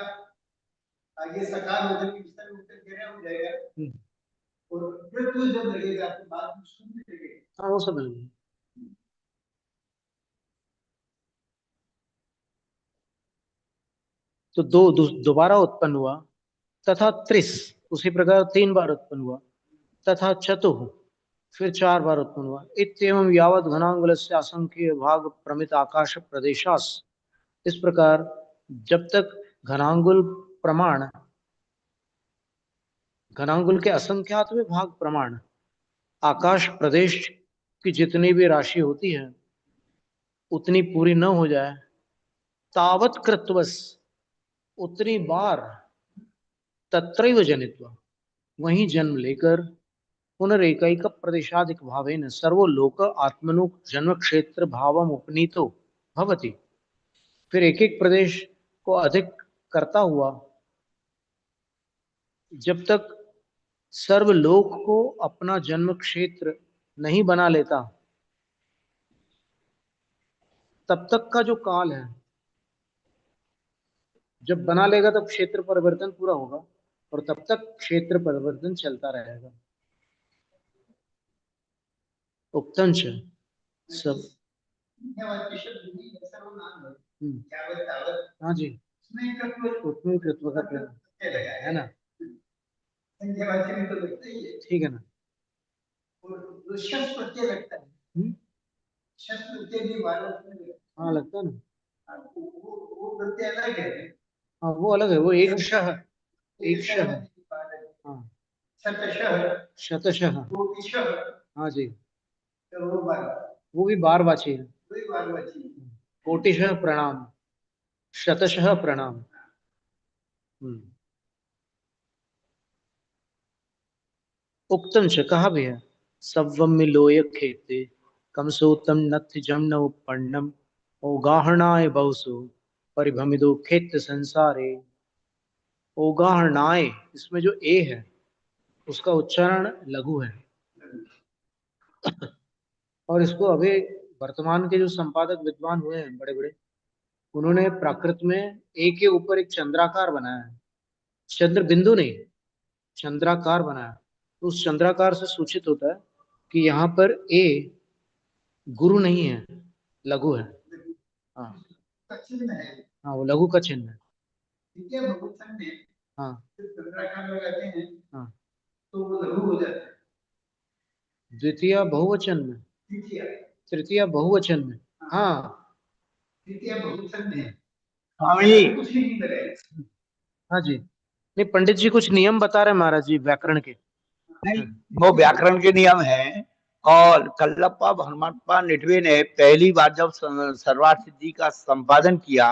आगे सकार हो जाएगी, विसर्ग होकर गहरा हो जाएगा, और पृथ्वी जब लगेगा तो बाद में शून्य लगेगा। हाँ वो सब है। तो दोबारा उत्पन्न हुआ, तथा त्रिस उसी प्रकार 3 बार उत्पन्न हुआ, तथा चतुः फिर 4 बार उत्पन्न हुआ, इत्येवं यावत् घनांगुलस्य असंख्य भाग प्रमित आकाश प्रदेशास। इस प्रकार जब तक घनांगुल प्रमाण, घनांगुल के असंख्यात भाग प्रमाण आकाश प्रदेश की जितनी भी राशि होती है उतनी पूरी न हो जाए, तावत कृत्वस उतनी बार तत्रैव जनित्वा वहीं जन्म लेकर पुनरेकैक प्रदेशादिक भावेन सर्वलोक आत्मनु जन्म क्षेत्र भावम उपनीतो भवति। फिर एक एक प्रदेश को अधिक करता हुआ जब तक सर्वलोक को अपना जन्म क्षेत्र नहीं बना लेता, तब तक का जो काल है, जब बना लेगा तब क्षेत्र परिवर्तन पूरा होगा, और तब तक क्षेत्र परिवर्तन चलता रहेगा। उक्तंच सब। हाँ जी, उसमें कृत्व का प्रयोग है ना, ठीक है ना। और शब्द प्रत्यय लगता है, शब्द प्रत्यय भी भारत में लगता है। हाँ लगता है ना, वो प्रत्यय अलग है। हाँ वो अलग है, वो एक शह, एक शह, हाँ शतशः, शतशः, कोटिशः, हाँ जी, तो वो बार, वो भी बार वाची है। वही बार बची। कोटिशः प्रणाम, शतशः प्रणाम। उक्तम च कहा भी है, सव्वम लोय खेते कम सोतम नथ जमन उपन्नम ओगाहणाय बहुसु परिभ्रमिदो खेत संसारे। ओगाहणाय, इसमें जो ए है उसका उच्चारण लघु है, और इसको अभी वर्तमान के जो संपादक विद्वान हुए हैं बड़े बड़े, उन्होंने प्राकृत में ए के ऊपर एक चंद्राकार बनाया है, चंद्र बिंदु नहीं, चंद्राकार बनाया। तो उस चंद्राकार से सूचित होता है कि यहाँ पर ए गुरु नहीं है, लघु है। हाँ हाँ, वो लघु का चिन्ह है। हाँ हाँ, तो वो लघु हो जाता है। द्वितीय बहुवचन में, तृतीय बहुवचन में, हाँ तृतीय बहुवचन में स्वामी जी, कुछ ही नहीं लगेगा। हाँ जी। नहीं, पंडित जी कुछ नियम बता रहे महाराज जी व्याकरण के। नहीं, वो व्याकरण के नियम है। और कल्लप्पा भरमप्पा निटवे ने पहली बार जब सर्वार्थ सिद्धि का संपादन किया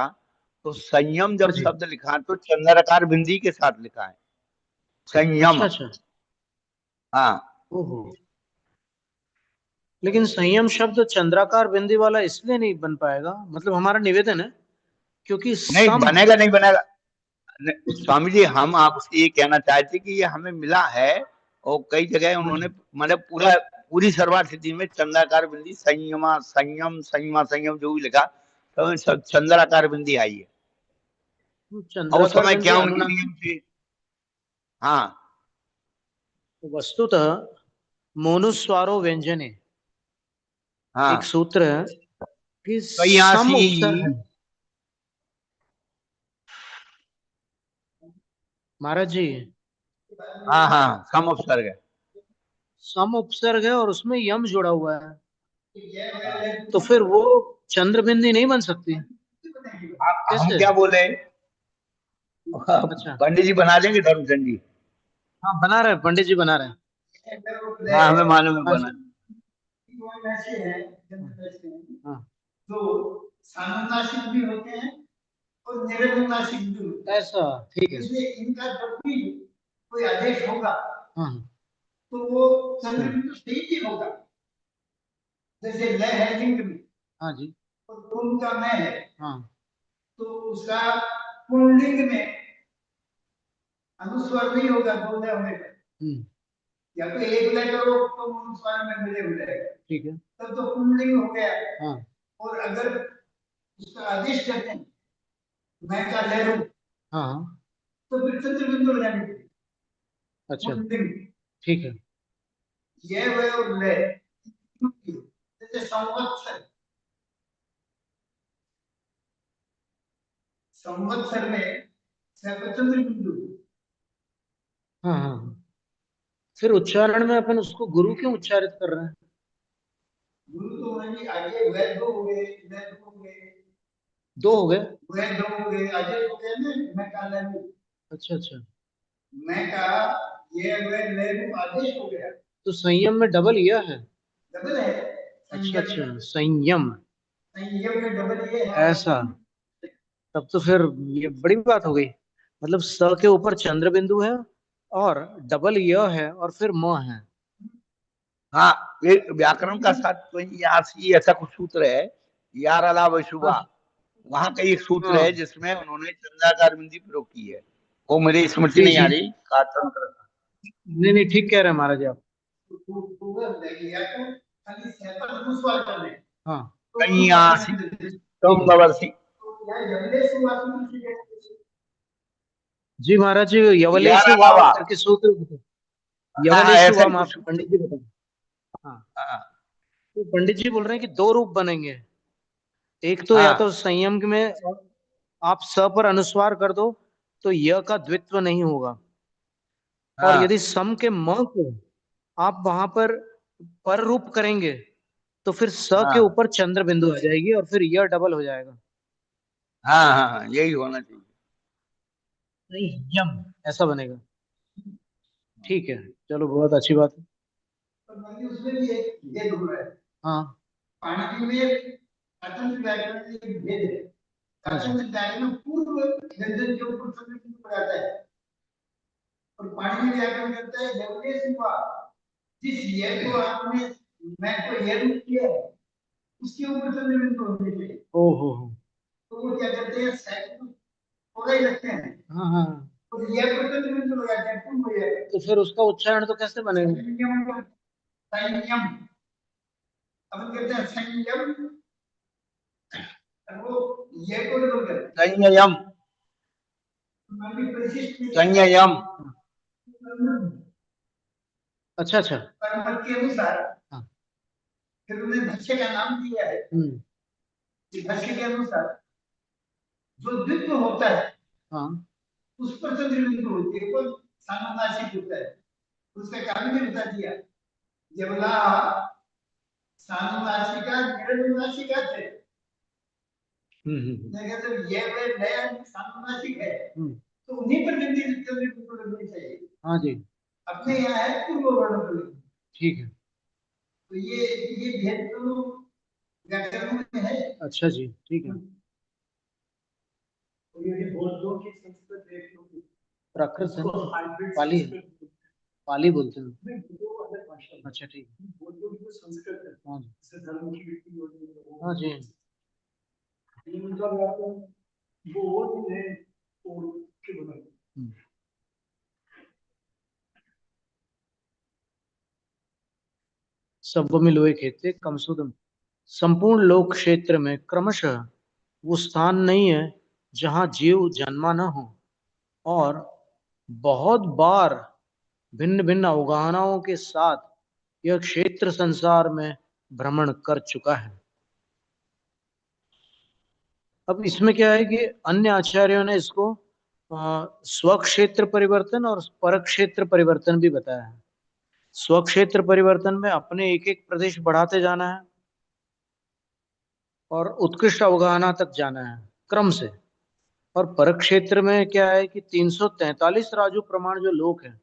तो संयम जब जी। शब्द लिखा तो चंद्राकार बिंदी के साथ लिखा है, संयम। अच्छा अच्छा, हाँ, ओहो। लेकिन संयम शब्द चंद्राकार बिंदी वाला इसलिए नहीं बन पाएगा, मतलब हमारा निवेदन है क्योंकि नहीं सम, बनेगा, नहीं बनेगा। स्वामी जी, हम आपसे ये कहना चाहते कि ये हमें मिला है, और कई जगह उन्होंने मतलब पूरी सर्वार्थ सिद्धि में चंद्राकार बिंदी संयमा संयम संयमा संयम जो भी लिखा तो चंद्राकार बिंदी आई है। और उस चंद्राकार समय बिंदी क्या उनके अनुनासिक। नियम थे? हाँ, वस्तुतः मोनुस्वारो व्यंजने हाँ, एक सूत्र है कि तो यहाँ सम सी, उपसर्ग है। महाराज जी, हाँ हाँ, सम उपसर्ग है। सम उपसर्ग है और उसमें यम जुड़ा हुआ है, तो फिर वो चंद्र बिंदी नहीं बन सकती हम कैसे? क्या बोले, अच्छा, पंडित जी बना देंगे धर्मचंद जी। हाँ बना रहे हैं, पंडित जी बना रहे हैं। हाँ, हमें मालूम है हाँ बना। हाँ, तो सानुनासिक भी होते हैं और निरनुनासिक भी होते हैं। ऐसा ठीक है। इसलिए इनका जब भी कोई आदेश होगा हाँ तो वो चंद्र बिंदु सही ही होगा। जैसे लय है लिंग में, हाँ जी, और पुन का मैं है, हाँ तो उसका पुल्लिंग में अनुस्वर नहीं होगा दो लय होने पर। या तो एक लय करो तो अनुस्वार में मिले हो जाएगा, ठीक है। तब तो पुल्लिंग हो गया। हाँ और अगर उसका आदेश करते हैं मैं का लहरों, हाँ हाँ, तो फिर चंद्र बिंदु हो जाने चाहिए। अच्छा पुल्लिंग ठीक है। ये वे और ले, जैसे संवत्सर, संवत्सर में चंद्र बिंदु। हाँ हाँ हाँ। फिर उच्चारण में अपन उसको गुरु क्यों उच्चारित कर रहे हैं? गुरु तो वही आगे वे दो हो गए, वे दो हो गए, दो हो गए। वे दो हो गए, आगे हो गए ना। मैं का लहरों, अच्छा अच्छा, मैं का ये वे लहरों आदेश हो गया। तो संयम में डबल यह है। डबल है। अच्छा अच्छा, संयम, संयम में डबल ये है। ऐसा। तब तो फिर ये बड़ी बात हो गई। मतलब स के ऊपर चंद्र बिंदु है और डबल य है और फिर म है। हाँ, ये व्याकरण का साथ तो यहाँ से ऐसा कुछ सूत्र है, यार अलावा शुभा, वहां का एक सूत्र हाँ है जिसमें उन्होंने चंद्राकार बिंदी प्रयोग की है, वो मेरी स्मृति जी नहीं आ जी, रही का तंत्र। नहीं नहीं, ठीक कह रहे हैं महाराज आप। खाली सैंपल अनुस्वार कर ले। हाँ कहीं आसी ठीक कम है। बवर्सी। यार जबले सुवासु की जगह जी महाराज जी, यार यवलेशु वाम अलावा, करके सूत्र बताओ। हाँ हाँ, यवलेशु ऐसा ही वाम, कुछ आप सूत्र। पंडित जी बताओ। हाँ, हाँ तो पंडित जी बोल रहे हैं कि दो रूप बनेंगे। एक तो या हाँ तो संयम में आप स पर अनुस्वार कर दो तो य का द्वित्व नहीं होगा, और हाँ यदि सम के म को आप वहां पर रूप करेंगे तो फिर स के हाँ ऊपर चंद्र बिंदु आ जाएगी और फिर यह डबल हो जाएगा। हाँ हाँ हाँ, यही होना चाहिए। संयम ऐसा बनेगा। ठीक है, चलो बहुत अच्छी बात है। पर मंदिर उसमें भी एक भेद हो रहा है। हाँ पाणिनि में कातंत्र व्याकरण में एक भेद है। हाँ जी, कातंत्र व्याकरण में पूर्व व्यंजन के ऊपर चंद्र बिंदु पर आता है, और पाणिनि व्याकरण करता है जबले सुवा, जिस ये को आपने मैं को ये रूप किया है उसके ऊपर चंद्र बिंदु होने चाहिए। ओ हो, तो वो क्या करते हैं, सैकड़ों थोड़ा ही रखते हैं, हाँ हाँ हाँ। और ये पर चंद्र बिंदु लगाते हैं, पूर्ण हो जाएगा। तो फिर उसका उच्चारण तो कैसे बनेगा? संयम, संयम, अब कहते हैं संयम, और वो ये को डबल करते हैं। संयम मैं भी परिशिष्ट में संयम। अच्छा अच्छा, कर्म के अनुसार हाँ फिर उन्हें भक्ष्य का नाम दिया है। कि भक्ष्य के अनुसार जो द्वित्व होता है हाँ उस पर चंद्र बिंदु होती है, वो सानुनासिक होता है। उसका कारण भी बता दिया, जबला सानुनासिका निरनुनासिका थे। लेकिन जब ये वे नया सानुनासिक है तो उन्हीं पर चंद्र बिंदु लगनी चाहिए। हाँ जी, अपने यहाँ है पूर्व वर्ण पर। ठीक है। तो ये भेद तो व्याकरण में है। अच्छा जी, ठीक है। और ये बोल दो कि संस्कृत देख लो, प्राकृत है, उसको हाइब्रिड पाली है, संस्कृत पाली बोलते हैं। नहीं, वो अलग भाषा है। अच्छा ठीक है। बोल दो कि वो संस्कृत है, हाँ जी, जैसे धर्म की व्यक्ति होती है। हाँ जी, ये उनका व्याकरण वो चीज है और के बना। सब्बमिलोए खेते कम सुदम। संपूर्ण लोक क्षेत्र में क्रमशः वो स्थान नहीं है जहां जीव जन्मा न हो, और बहुत बार भिन्न भिन्न अवगाहनाओं के साथ यह क्षेत्र संसार में भ्रमण कर चुका है। अब इसमें क्या है कि अन्य आचार्यों ने इसको स्वक्षेत्र परिवर्तन और परक्षेत्र परिवर्तन भी बताया है। स्वक्षेत्र परिवर्तन में अपने एक एक प्रदेश बढ़ाते जाना है और उत्कृष्ट अवगाहना तक जाना है क्रम से। और परक्षेत्र में क्या है कि 343 राजू प्रमाण जो लोक है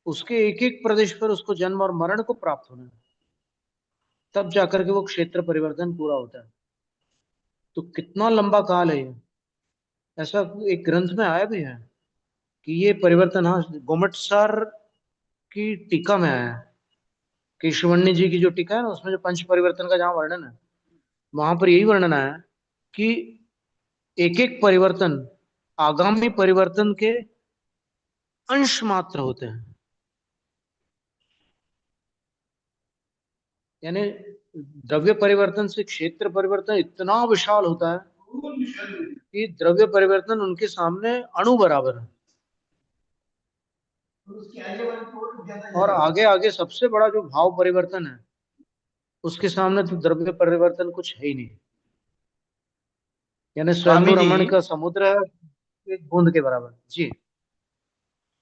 उसके एक एक प्रदेश पर उसको जन्म और मरण को प्राप्त होना है, तब जाकर के वो क्षेत्र परिवर्तन पूरा होता है। तो कितना लंबा काल है ये, ऐसा एक ग्रंथ में आया भी है कि ये परिवर्तन, हाँ गोमटसार की टीका में आया है। केशवण्य जी की जो टीका है ना, उसमें जो पंच परिवर्तन का जहाँ वर्णन है वहां पर यही वर्णन आया है कि एक एक परिवर्तन आगामी परिवर्तन के अंश मात्र होते हैं। यानी द्रव्य परिवर्तन से क्षेत्र परिवर्तन इतना विशाल होता है कि द्रव्य परिवर्तन उनके सामने अणु बराबर है। और आगे आगे सबसे बड़ा जो भाव परिवर्तन है उसके सामने तो द्रव्य परिवर्तन कुछ है ही नहीं। यानी स्वामी स्वयंभू जी रमण का समुद्र है एक बूंद के बराबर। जी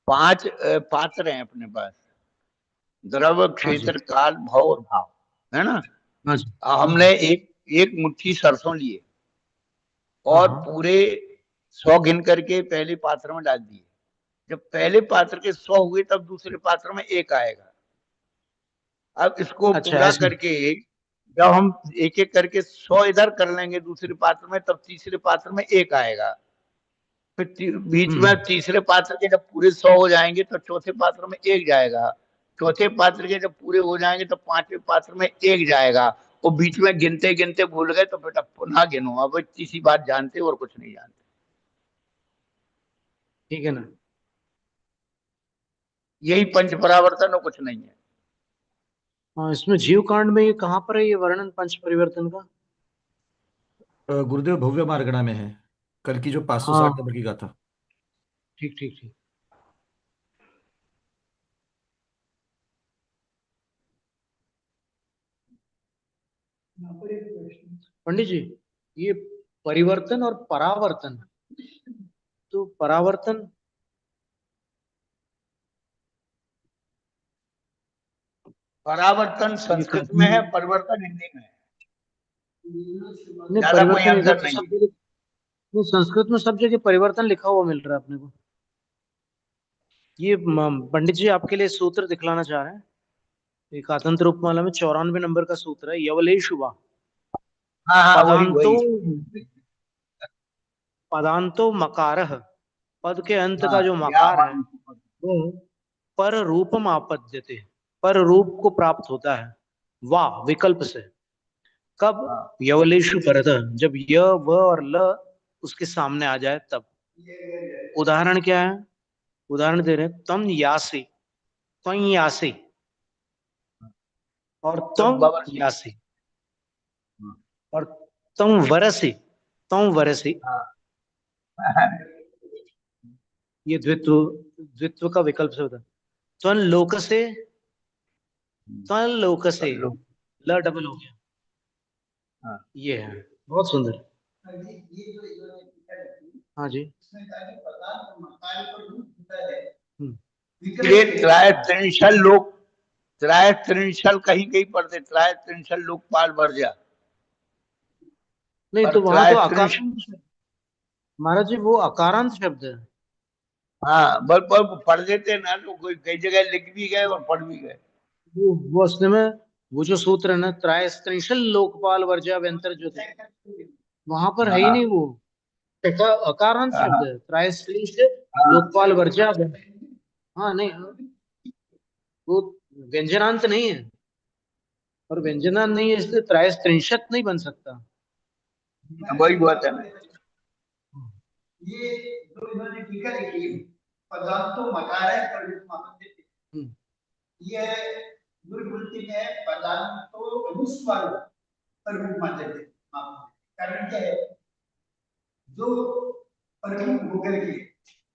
5 पात्र हैं अपने पास, द्रव, हाँ जी क्षेत्र, काल, भाव और भाव, है ना। हाँ जी हमने एक मुट्ठी सरसों लिए हाँ और हाँ पूरे 100 गिन करके पहले पात्र में डाल दिए। जब पहले पात्र के 100 हुए तब दूसरे पात्र में 1 आएगा। अब इसको अच्छा पूरा ऐसे। करके जब हम एक एक करके 100 इधर कर लेंगे दूसरे पात्र में, तब तीसरे पात्र में 1 आएगा। फिर बीच में हम्म तीसरे पात्र के जब पूरे 100 हो जाएंगे तो चौथे पात्र में 1 जाएगा। चौथे पात्र के जब पूरे हो जाएंगे तो पांचवें पात्र में 1 जाएगा। और बीच में गिनते गिनते भूल गए तो बेटा पुनः गिनो। अब इसी बात जानते और कुछ नहीं जानते। ठीक है ना। यही पंच परावर्तन और कुछ नहीं है। हाँ इसमें जीव कांड में ये कहाँ पर है ये वर्णन पंच परिवर्तन का? गुरुदेव भव्य मार्गणा में है, कल की जो 560 हाँ नंबर की गाथा। ठीक ठीक ठीक। पंडित जी ये परिवर्तन और परावर्तन, तो परावर्तन परावर्तन ये संस्कृत कहाँ- में है, परिवर्तन हिंदी में है। नहीं ज्यादा कोई परिवर्तन इधर अंतर तो नहीं सब है। जगह, नहीं संस्कृत में सब जगह परिवर्तन लिखा हुआ मिल रहा है अपने को। ये पंडित जी आपके लिए सूत्र दिखलाना चाह रहे हैं। एक आतंत्र उपमाला में 94 नंबर का सूत्र है, यवलेशुवा हाँ हाँ, वही पदांतो, वही। पदांतो मकारः, पद के अंत हाँ, का जो या मकार है वो पर रूपम आपद्यते, पर रूप को प्राप्त होता है वाह विकल्प से। कब? हाँ, यवलेशु परतः, जब य व और ल उसके सामने आ जाए तब। उदाहरण क्या है? उदाहरण दे रहे हैं, तम यासी, त्वं यासी और तब त्वं बवर से। यासी और तम वरसी, तम वरसी। हाँ, ये द्वित्व, द्वित्व का विकल्प से होता है। त्वन लोक से, त्वन लोक से, सब लोग। ल डबल हो गया। हाँ। ये है बहुत सुंदर। हाँ जी हम्म, ये त्राय त्रिंशल लोक, त्राय त्रिंशल कहीं कहीं पढ़ते, त्राय त्रिंशल लोकपाल वर्जा। नहीं पर तो वहां त्राय तो त्रिंशल, अकारांत शब्द- महाराज जी वो अकारांत शब्द है। हाँ बल पर पढ़ देते ना तो कोई कई जगह लिख भी गए और पढ़ भी गए। वो उसने में वो जो सूत्र है ना, त्रायस्त्रिंशल लोकपाल वर्जा व्यंतर जो थे, वहां पर है ही हाँ नहीं वो। अकारांत हाँ शब्द है त्रायस्त्रिंशल लोकपाल वर्जा। हाँ नहीं वो व्यंजनांत नहीं है, और व्यंजनांत नहीं है इसलिए त्रायस्त्रिंशत नहीं बन सकता। वही बात है ना। ये जो इन्होंने टीका लिखी पदांतो मकार है हम्म, ये दुर्वृत्ति में पदांतो अनुस्वार प्रमुख मानते थे। कारण क्या है, जो प्रमुख होकर के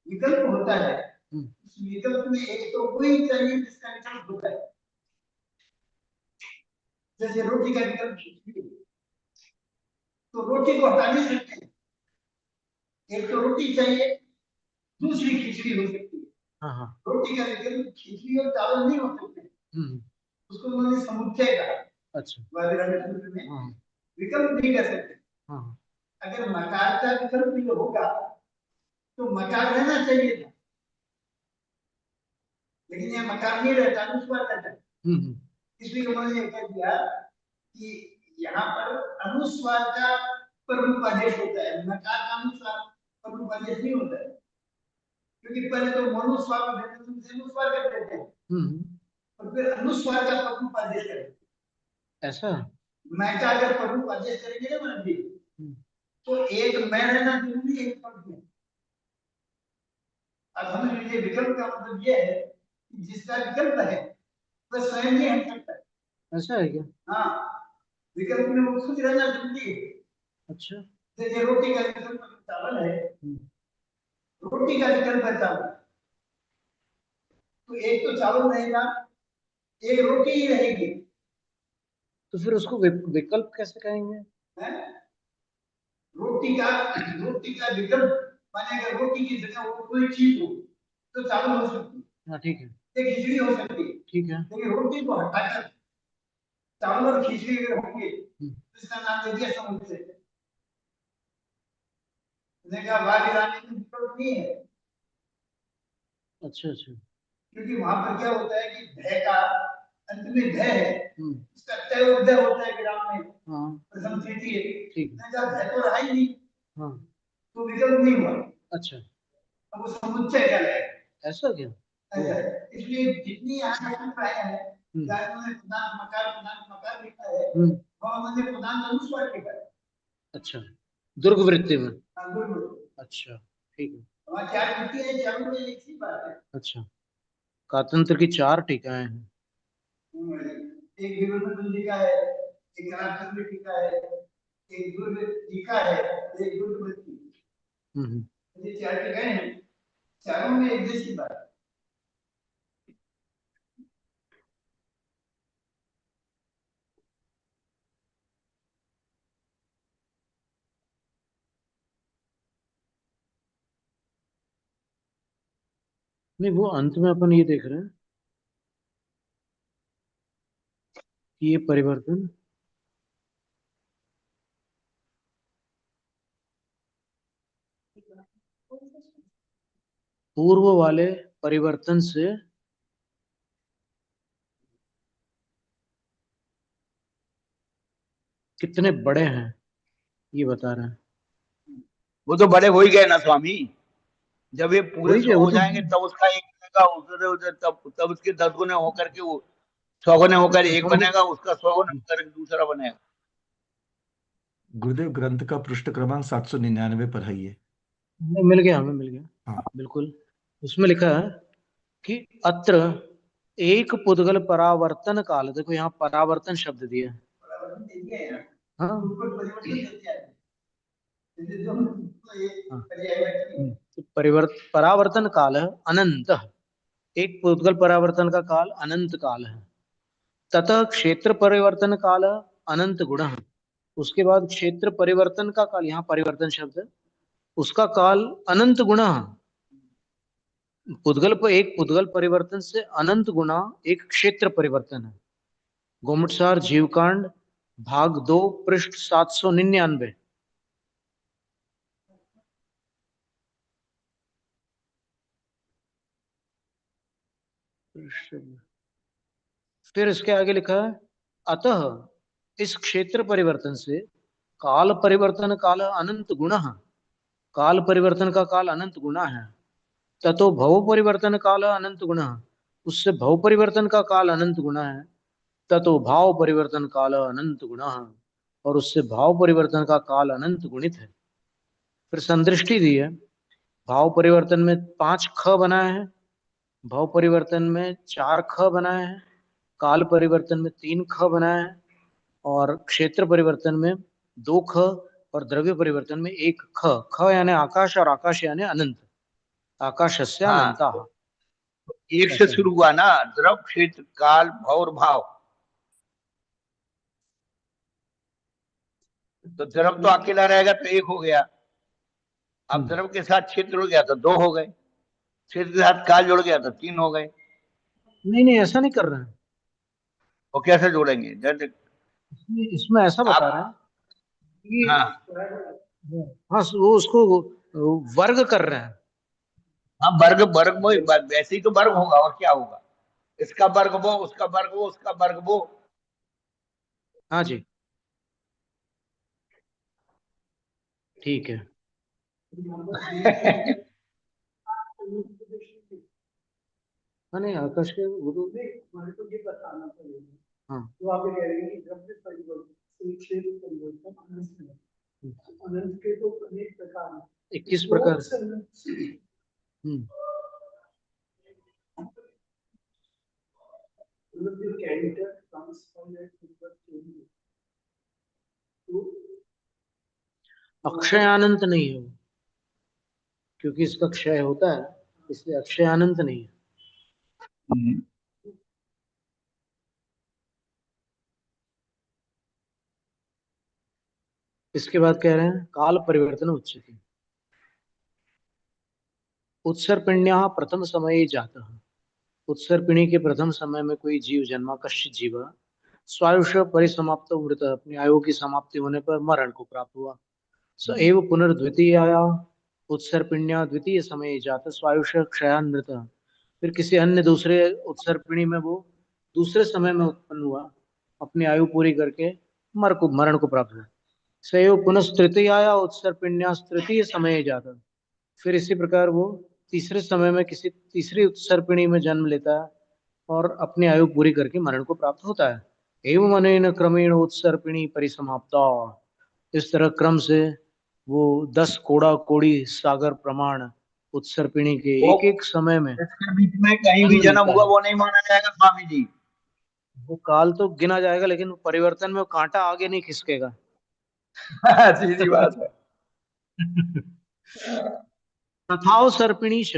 विकल्प होता है उस विकल्प में एक तो वही चाहिए जिसका विकल्प होता है। जैसे रोटी का विकल्प खिचड़ी, तो रोटी को हटा नहीं सकते, एक तो रोटी चाहिए, दूसरी खिचड़ी हो सकती है। हाँ हाँ रोटी का विकल्प खिचड़ी और चावल नहीं हो सकते, उसको उन्होंने समुच्चय कहा। अच्छा सूत्र में हाँ विकल्प नहीं कर सकते। हाँ अगर मकार का विकल्प भी होगा तो मकार रहना चाहिए था, लेकिन यह मकार नहीं रहता, अनुस्वार रहता है। इसलिए उन्होंने कह दिया कि यहाँ पर अनुस्वार का प्रमुख आदेश होता है, मकार का अनुस्वार प्रमुख आदेश नहीं होता है, क्योंकि पहले तो मनुस्वार को अनुस्वार कर देते हैं और फिर अनुस्वार का प्रमुख आदेश करेंगे। ऐसा मैं का अगर प्रमुख आदेश करेंगे ना मन भी, तो एक मैं रहना जरूरी है पद में। अब समझ लीजिए विकल्प का मतलब यह है कि जिसका विकल्प है वह स्वयं नहीं हट सकता। ऐसा है क्या? हाँ, विकल्प में वो सोच रहना जरूरी है। अच्छा। जैसे रोटी का विकल्प चावल है, रोटी का विकल्प है चावल, तो एक तो चावल रहेगा, एक रोटी ही रहेगी। तो फिर उसको विकल्प कैसे कहेंगे? है? रोटी का विकल्प माने अगर रोटी की जगह वो कोई चीज हो तो चावल हो सकती है, हाँ ठीक है, एक खिचड़ी हो सकती है, ठीक है। लेकिन रोटी को हटाकर चावल और खिचड़ी अगर होंगे तो इसका नाम दे दिया समुद्र से। कहा वाद रानी में विकल्प नहीं है, अच्छा अच्छा। क्योंकि वहां पर क्या होता है कि भय का अंत में भय है, इसका तय उदय होता है विराम में, हाँ प्रथम तृतीय, ठीक है। जब भय तो रहा ही नहीं, हाँ तो विकल्प नहीं हुआ, अच्छा, अब वो समुच्चय कहलाएगा। ऐसा क्या? इसलिए जितनी यहाँ अभिप्राय है, चाहे उन्होंने प्रधान मकार लिखा है, और उन्होंने प्रधान अनुस्वार लिखा है। अच्छा, दुर्ग वृत्ति में। हाँ, बिल्कुल। अच्छा ठीक है। वहाँ चार वृत्ति है, चारों में एक ही बात है। अच्छा, कातंत्र की 4 टीकाएं हैं। एक विवरण टीका है, एक रामचंद्र टीका है, एक दुर्ग टीका है, एक दुर्ग वृत्ति। ये चार टीकाएं हैं, चारों में एक जैसी बात है। नहीं, वो अंत में अपन ये देख रहे हैं कि ये परिवर्तन पूर्व वाले परिवर्तन से कितने बड़े हैं ये बता रहे हैं। वो तो बड़े हो ही गए ना स्वामी, जब ये पूरे वही 100 है, वो हो तो जाएंगे तब उसका एक बनेगा, उधर उधर तब उसके 10 गुने होकर के वो 100 गुने होकर एक बनेगा, उसका 100 गुने होकर दूसरा बनेगा। गुरुदेव ग्रंथ का पृष्ठ क्रमांक 799 पर है ये। मिल गया, हमें मिल गया। हाँ बिल्कुल, उसमें लिखा है कि अत्र एक पुद्गल परावर्तन काल, देखो यहाँ परावर्तन शब्द दिया है। परिवर्तन दे दिया है ना, हाँ परिवर्तन दे दिया है। तो परावर्तन काल है अनंत, एक पुद्गल परावर्तन का काल अनंत काल है। ततः क्षेत्र परिवर्तन काल अनंत गुण, उसके बाद क्षेत्र परिवर्तन का काल, यहाँ परिवर्तन शब्द है, उसका काल अनंत गुणा। एक पुद्गल परिवर्तन से अनंत गुणा एक क्षेत्र परिवर्तन है। गोमटसार जीवकांड भाग 2 पृष्ठ 799। फिर इसके आगे लिखा है अतः इस क्षेत्र परिवर्तन से काल परिवर्तन काल अनंत गुणा, काल परिवर्तन का काल अनंत गुणा है। ततो भव परिवर्तन काल अनंत गुणा, उससे भव परिवर्तन का काल अनंत गुणा है। ततो भाव परिवर्तन काल अनंत गुणा, और उससे भाव परिवर्तन का काल अनंत गुणित है। फिर संदृष्टि दी है, भाव परिवर्तन में 5 ख बनाए हैं, भाव परिवर्तन में 4 ख बनाए हैं, काल परिवर्तन में 3 ख बनाए हैं, और क्षेत्र परिवर्तन में 2 ख, और द्रव्य परिवर्तन में 1 ख। ख यानी आकाश और आकाश यानी अनंत, आकाशस्य हाँ, अनंता। एक से ऐसा है। शुरू हुआ ना, द्रव क्षेत्र काल भव और भाव। तो द्रव तो अकेला रहेगा तो एक हो गया, अब द्रव के साथ क्षेत्र हो गया तो 2 हो गए, क्षेत्र के साथ काल जुड़ गया तो 3 हो गए। नहीं नहीं, ऐसा नहीं कर रहे हैं। वो कैसे जोड़ेंगे? जैसे इसमें ऐसा बता रहे हैं आप, कि हाँ हाँ, वो उसको वर्ग कर रहे हैं। हाँ, वर्ग वर्ग वो वैसे ही तो वर्ग होगा, और क्या होगा? इसका वर्ग वो, उसका वर्ग वो, उसका वर्ग वो। हाँ जी, ठीक है। हाँ नहीं, आकाश के गुरु। हमारे को ये बताना पड़ेगा। हाँ तो आप ये कह रहे हैं कि द्रव्य परिवर्तन, क्षेत्र परिवर्तन अनंत है। अनंत के तो अनेक प्रकार हैं। 21 प्रकार। The character comes from that number change. Akshay अनंत नहीं है वो, क्योंकि इसका क्षय होता है, इसलिए अक्षय अनंत नहीं है। हम्म। इसके बाद कह रहे हैं काल परिवर्तन उच्यते। उत्सर्पिण्या प्रथम समय जाता। उत्सर्पिणी के प्रथम समय में कोई जीव जन्मा, कश्चित जीव स्वायुष परिसमाप्त मृत, अपनी आयु की समाप्ति होने पर मरण को प्राप्त हुआ। स एव पुनर्द्वितीया उत्सर्पिण्या द्वितीय समय जात स्वायुष क्षयान्वित, फिर किसी अन्य दूसरे उत्सर्पिणी में वो दूसरे समय में उत्पन्न हुआ, अपनी आयु पूरी करके मरण को प्राप्त हुआ। सएव पुनः तृतीया उत्सर्पिण्या तृतीय समय जाता, फिर इसी प्रकार वो तीसरे समय में किसी तीसरी उत्सर्पिणी में जन्म लेता है और अपनी आयु पूरी करके मरण को प्राप्त होता है। एवं अनेन क्रमेण उत्सर्पिणी परिसमाप्ता, इस तरह क्रम से वो 10 कोड़ा कोड़ी सागर प्रमाण उत्सर्पिणी के वो एक एक समय में इसके बीच में कहीं भी जन्म जन्म लेता हुआ है। वो नहीं माना जाएगा स्वामी जी। वो काल तो गिना जाएगा, लेकिन परिवर्तन में वो कांटा आगे नहीं खिसकेगा। सीधी बात है। तथा अवसर्पिणीश,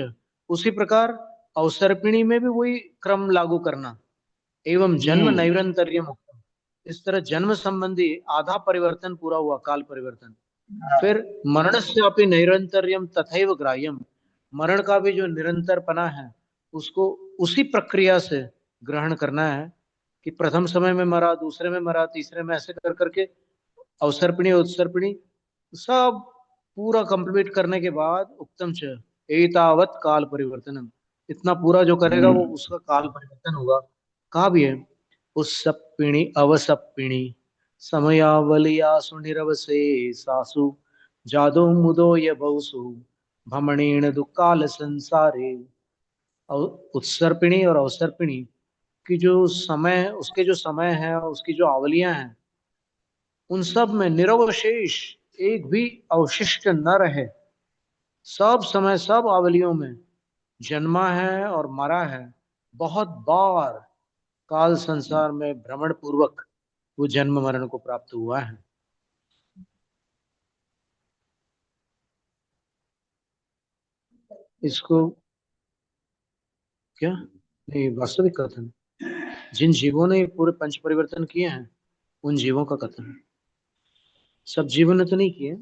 उसी प्रकार अवसर्पिणी में भी वही क्रम लागू करना। एवं जन्म नैरंतर्यम, इस तरह जन्म संबंधी आधा परिवर्तन पूरा हुआ, काल परिवर्तन। फिर मरणस्यापि नैरंतर्यम तथैव ग्राह्यम, मरण का भी जो निरंतरपना है उसको उसी प्रक्रिया से ग्रहण करना है कि प्रथम समय में मरा, दूसरे में मरा, तीसरे में, ऐसे कर करके अवसर्पिणी उत्सर्पिणी सब पूरा कंप्लीट करने के बाद उक्तम च एतावत काल परिवर्तनम, इतना पूरा जो करेगा वो उसका काल परिवर्तन होगा। कहा भी है उत्सप्पिणी अवसप्पिणी समयावलियासु निरवसे सासु जादो मुदो य बहुसु भमणेन दुकाल संसारे। उत्सर्पिणी और अवसर्पिणी की जो समय, उसके जो समय है, उसकी जो आवलियां हैं, उन सब में निरवशेष एक भी अवशिष्ट न रहे, सब समय सब आवलियों में जन्मा है और मरा है। बहुत बार काल संसार में भ्रमण पूर्वक वो जन्म मरण को प्राप्त हुआ है। इसको क्या नहीं, वास्तविक कथन, जिन जीवों ने पूरे पंच परिवर्तन किए हैं उन जीवों का कथन है। सब जीवों ने तो नहीं किए,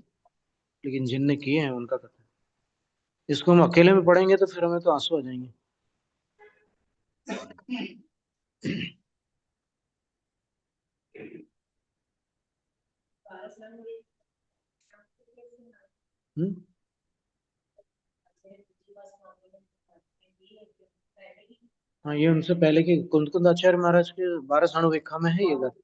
लेकिन जिनने किए हैं उनका कथन। इसको हम अकेले में पढ़ेंगे तो फिर हमें तो आंसू आ जाएंगे। हम्म, हाँ, ये उनसे पहले के कुंद आचार्य महाराज के 12 साणुविखा में है ये बात।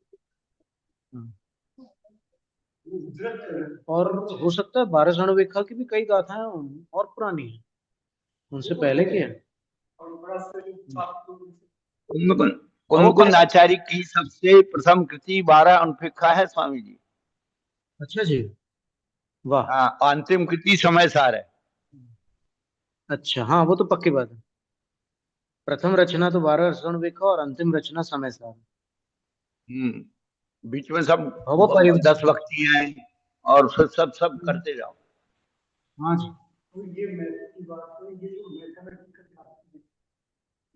और हो सकता है 12 साणुविखा की भी कई गाथाएं और पुरानी है, उनसे पहले की है। कुंद आचार्य की सबसे प्रथम कृति 12 अनुपेक्षा है स्वामी जी। अच्छा जी, वाह। हाँ, अंतिम कृति समय सार है। अच्छा, हाँ, वो तो पक्की बात है। प्रथम रचना तो 12 साणुविखा और अंतिम रचना समय सार। बीच में सब भव परिवर्तन 10 भक्ति है और फिर सब करते जाओ। हाँ जी, तो ये मैथ की बात है, ये जो मैथमेटिकल बात है,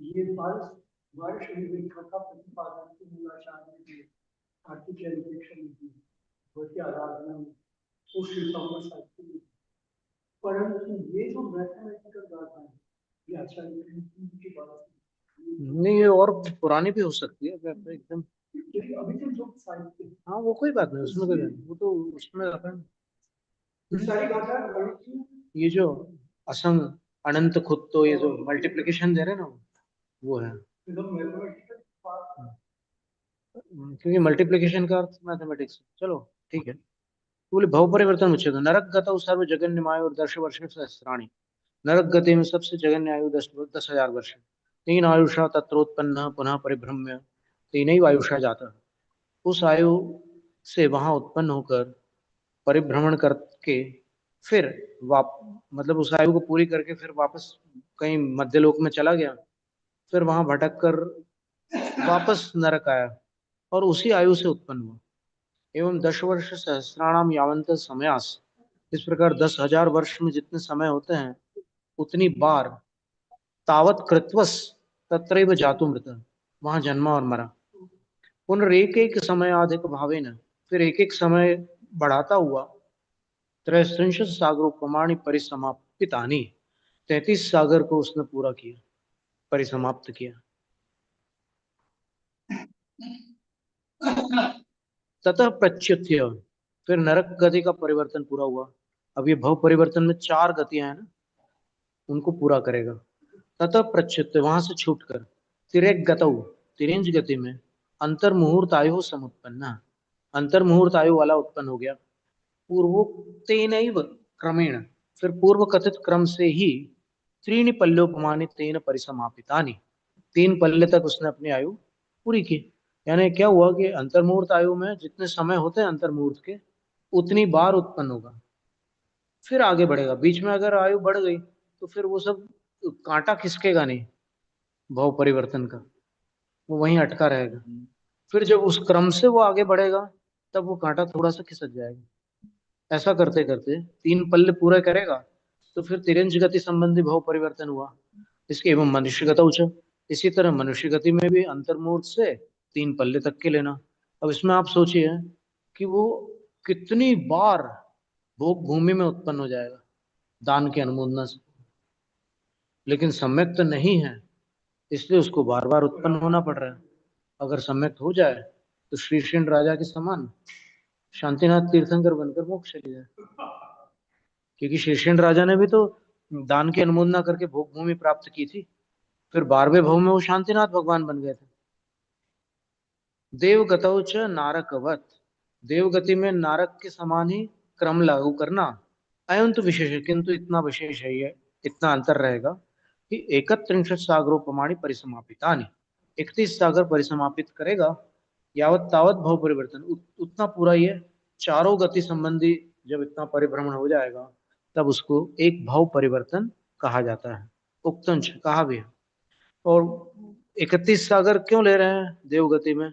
ये बारिश का प्रतिपादन की मूलाचार में आर्टिफिशियल इंफेक्शन की होती आराधना में उस साहित्य में, परंतु ये जो मैथमेटिकल बात है ये आचार्य की बात नहीं, ये और पुरानी भी हो सकती है एकदम। अभी तक जो साहित्य, हाँ, वो कोई बात नहीं, उसमें कोई बात नहीं, वो तो उसमें अपन सारी बात ये जो असंग अनंत खुद तो ये जो मल्टीप्लिकेशन दे रहे हैं ना वो है, क्योंकि मल्टीप्लिकेशन का अर्थ मैथमेटिक्स। चलो ठीक है। बोले भव परिवर्तन उच्चते नरक गतौ सर्व जगन्यमाय और 10 वर्ष सहस्राणी, नरक गति में सबसे जगन्य आयु 10,000 वर्ष। तीन आयुषा तत्रोत्पन्न पुनः परिभ्रम्य तीन आयुषा जाता, उस आयु से वहां उत्पन्न होकर परिभ्रमण करके फिर मतलब उस आयु को पूरी करके फिर वापस कहीं मध्यलोक में चला गया, फिर वहां भटक कर वापस नरक आया और उसी आयु से उत्पन्न हुआ। एवं 10 वर्ष सहस्राणाम यावंत समयास इस प्रकार 10,000 वर्ष में जितने समय होते हैं उतनी बार तावत कृत्वस तत्रैव जातु मृत, वहां जन्मा और मरा। पुनरेक एक समय अधिक भावेन, फिर एक एक समय बढ़ाता हुआ, त्रयस्त्रिंशत् सागरोपमाणि परिसमाप्तितानि, 33 सागर को उसने पूरा किया, परिसमाप्त किया। ततः प्रच्युत्य, फिर नरक गति का परिवर्तन पूरा हुआ। अब ये भव परिवर्तन में 4 गतियां हैं ना, उनको पूरा करेगा। ततः प्रच्युत्य, वहां से छूटकर, तिरेक गतौ, तिरेंज गति में, अंतर्मुहूर्त आयु समुत्पन्ना, अंतर्मुहूर्त आयु वाला उत्पन्न हो गया। पूर्वोक्तेनैव क्रमेण, फिर पूर्व कथित क्रम से ही, त्रीणि पल्योपमानि तेन परिसमापितानि, 3 पल्ले तक उसने अपनी आयु पूरी की। यानी क्या हुआ कि अंतर्मुहूर्त आयु में जितने समय होते हैं अंतर्मुहूर्त के, उतनी बार उत्पन्न होगा, फिर आगे बढ़ेगा। बीच में अगर आयु बढ़ गई तो फिर वो सब कांटा खिसकेगा नहीं भाव परिवर्तन का, वो वहीं अटका रहेगा। फिर जब उस क्रम से वो आगे बढ़ेगा तब वो कांटा थोड़ा सा खिसक जाएगा। ऐसा करते करते 3 पल्ले पूरे करेगा तो फिर तिरंज गति संबंधी भाव परिवर्तन हुआ। इसके एवं मनुष्य गत उच्च, इसी तरह मनुष्य गति में भी अंतर्मुहूर्त से 3 पल्ले तक के लेना। अब इसमें आप सोचिए कि वो कितनी बार भोग भूमि में उत्पन्न हो जाएगा दान की अनुमोदना से, लेकिन सम्यक तो नहीं है, इसलिए उसको बार बार उत्पन्न होना पड़ रहा है। अगर सम्यक हो जाए तो श्री कृष्ण राजा के समान शांतिनाथ तीर्थंकर बनकर मोक्ष चली जाए, क्योंकि श्री कृष्ण राजा ने भी तो दान की अनुमोदना करके भोग भूमि प्राप्त की थी, फिर 12वें भव में वो शांतिनाथ भगवान बन गए थे। देवगतौ च नारकवत, देवगति में नारक के समान ही क्रम लागू करना। अयं तो विशेष है, किंतु इतना विशेष है, ये इतना अंतर रहेगा कि 31 सागरोपमाणि परिसमापितानि, 31 सागर परिसमापित करेगा। यावत तावत भव परिवर्तन, उतना पूरा ये चारों गति संबंधी जब इतना परिभ्रमण हो जाएगा तब उसको एक भाव परिवर्तन कहा जाता है। उक्तंच कहा भी है। और 31 सागर क्यों ले रहे हैं देवगति में,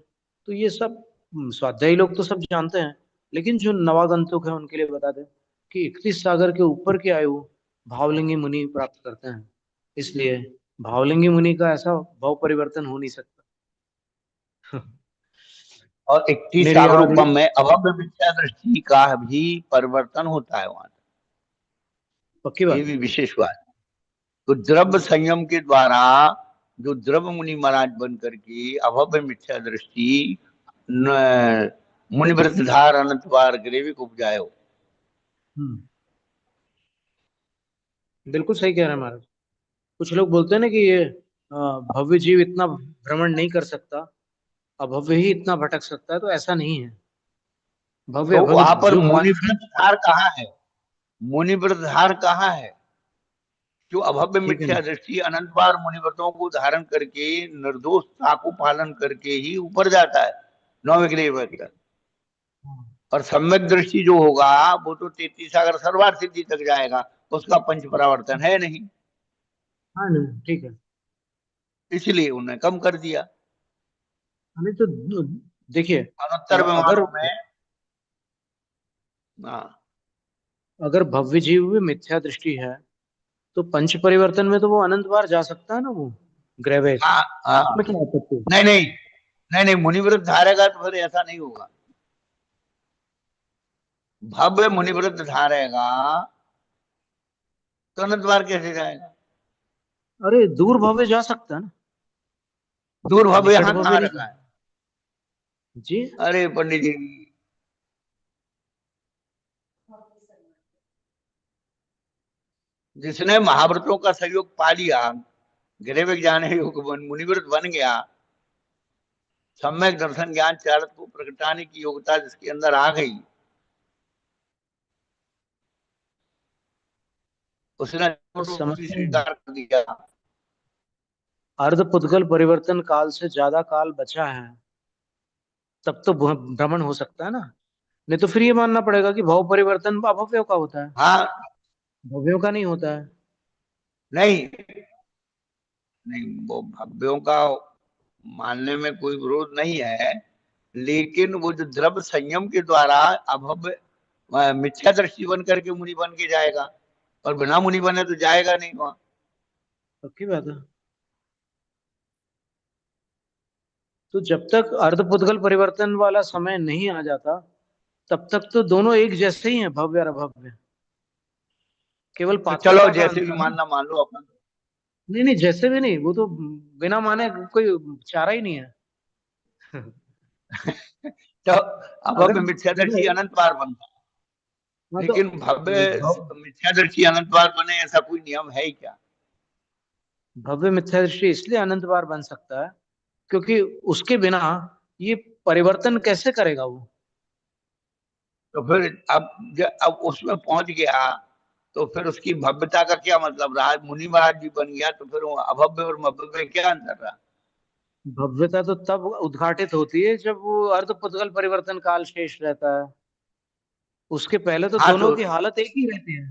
तो ये सब स्वाध्यायी लोग तो सब जानते हैं, लेकिन जो नवागंतुक है उनके लिए बता दें कि 31 सागर के ऊपर की आयु भावलिंगी मुनि प्राप्त करते हैं, इसलिए भावलिंगी मुनि का ऐसा भाव परिवर्तन हो नहीं सकता। और 31 निर्याद सागरोपम में अभव्य मिथ्या दृष्टि का भी परिवर्तन होता है वहां, पक्की ये बात। भी विशेष बात। तो द्रव्य संयम के द्वारा जो द्रव्य मुनि महाराज बन करके अभव्य मिथ्या दृष्टि मुनिव्रत धार अनंत बार ग्रेविक उपजाए हो। बिल्कुल सही कह रहे हैं महाराज। कुछ लोग बोलते हैं ना कि ये भव्य जीव इतना भ्रमण नहीं कर सकता, अभव्य ही इतना भटक सकता है, तो ऐसा नहीं है। भव्य तो अभव्य वहां पर जो मुनिव्रत धार कहाँ है, मुनिव्रत धार कहाँ है? जो अभव्य ठीक है मिथ्या दृष्टि अनंत बार मुनिव्रतों को धारण करके निर्दोषता को पालन करके ही ऊपर जाता है 9वें ग्रेव तक। और सम्यक दृष्टि जो होगा वो तो 33 सागर सर्वार्थ सिद्धि तक जाएगा, उसका पंच परावर्तन है नहीं, हाँ नहीं ठीक है। इसलिए उन्हें कम कर दिया। हमें तो देखिए अनुत्तर अगर विमानों में हाँ, अगर भव्य जीव में मिथ्या दृष्टि है तो पंच परिवर्तन में तो वो अनंत बार जा सकता है ना, वो ग्रेवेक, हाँ, उसमें क्या आपत्ति है? नहीं नहीं नहीं नहीं, मुनिव्रत धारेगा तो फिर ऐसा नहीं होगा। भव्य मुनिव्रत धारेगा तो अनंत बार कैसे जाएगा? अरे दूर भव्य जा सकता है ना, दूर भव्य निकट यहाँ भव्य कहाँ नहीं रखा है? जी। अरे पंडित जी, जिसने महाव्रतों का सहयोग पा लिया, ग्रेविक जाने योग मुनिव्रत बन गया, सम्यक दर्शन ज्ञान चारत को प्रगटाने की योग्यता जिसके अंदर आ गई, उसने समझ स्वीकार कर दिया। अर्ध पुद्गल परिवर्तन काल से ज्यादा काल बचा है, तब तो भ्रमण हो सकता है ना। नहीं तो फिर ये मानना पड़ेगा कि भाव परिवर्तन अभव्यों का होता है, हाँ, भव्यों का नहीं होता है। नहीं नहीं, वो भव्यों का मानने में कोई विरोध नहीं है, लेकिन वो जो द्रव्य संयम के द्वारा अभव्य मिथ्या दृष्टि बन करके मुनि बन के जाएगा, और बिना मुनि बने तो जाएगा नहीं वहां। पक्की बात है। तो जब तक अर्धपुद्गल परिवर्तन वाला समय नहीं आ जाता तब तक तो दोनों एक जैसे ही हैं, भव्य और अभव्य। केवल तो चलो पात्रता का जैसे भी अंतर है। मानना मान लो अपन। नहीं नहीं, जैसे भी नहीं, वो तो बिना माने कोई चारा ही नहीं है। तो अगर अभव्य मिथ्यादर्शी अनंत बार बनता है, हाँ तो लेकिन भव्य मिथ्यादर्शी अनंत बार बने ऐसा कोई नियम है ही क्या? भव्य मिथ्या दृष्टि इसलिए अनंत बार बन सकता है क्योंकि उसके बिना ये परिवर्तन कैसे करेगा वो। तो फिर अब उसमें पहुंच गया तो फिर उसकी भव्यता का क्या मतलब रहा? मुनि महाराज भी बन गया तो फिर वो अभव्य और मभव्य में क्या अंतर रहा? भव्यता तो तब उद्घाटित होती है जब वो अर्धपुद्गल परिवर्तन काल शेष रहता है। उसके पहले तो हाँ दोनों तो की हालत एक ही रहती है,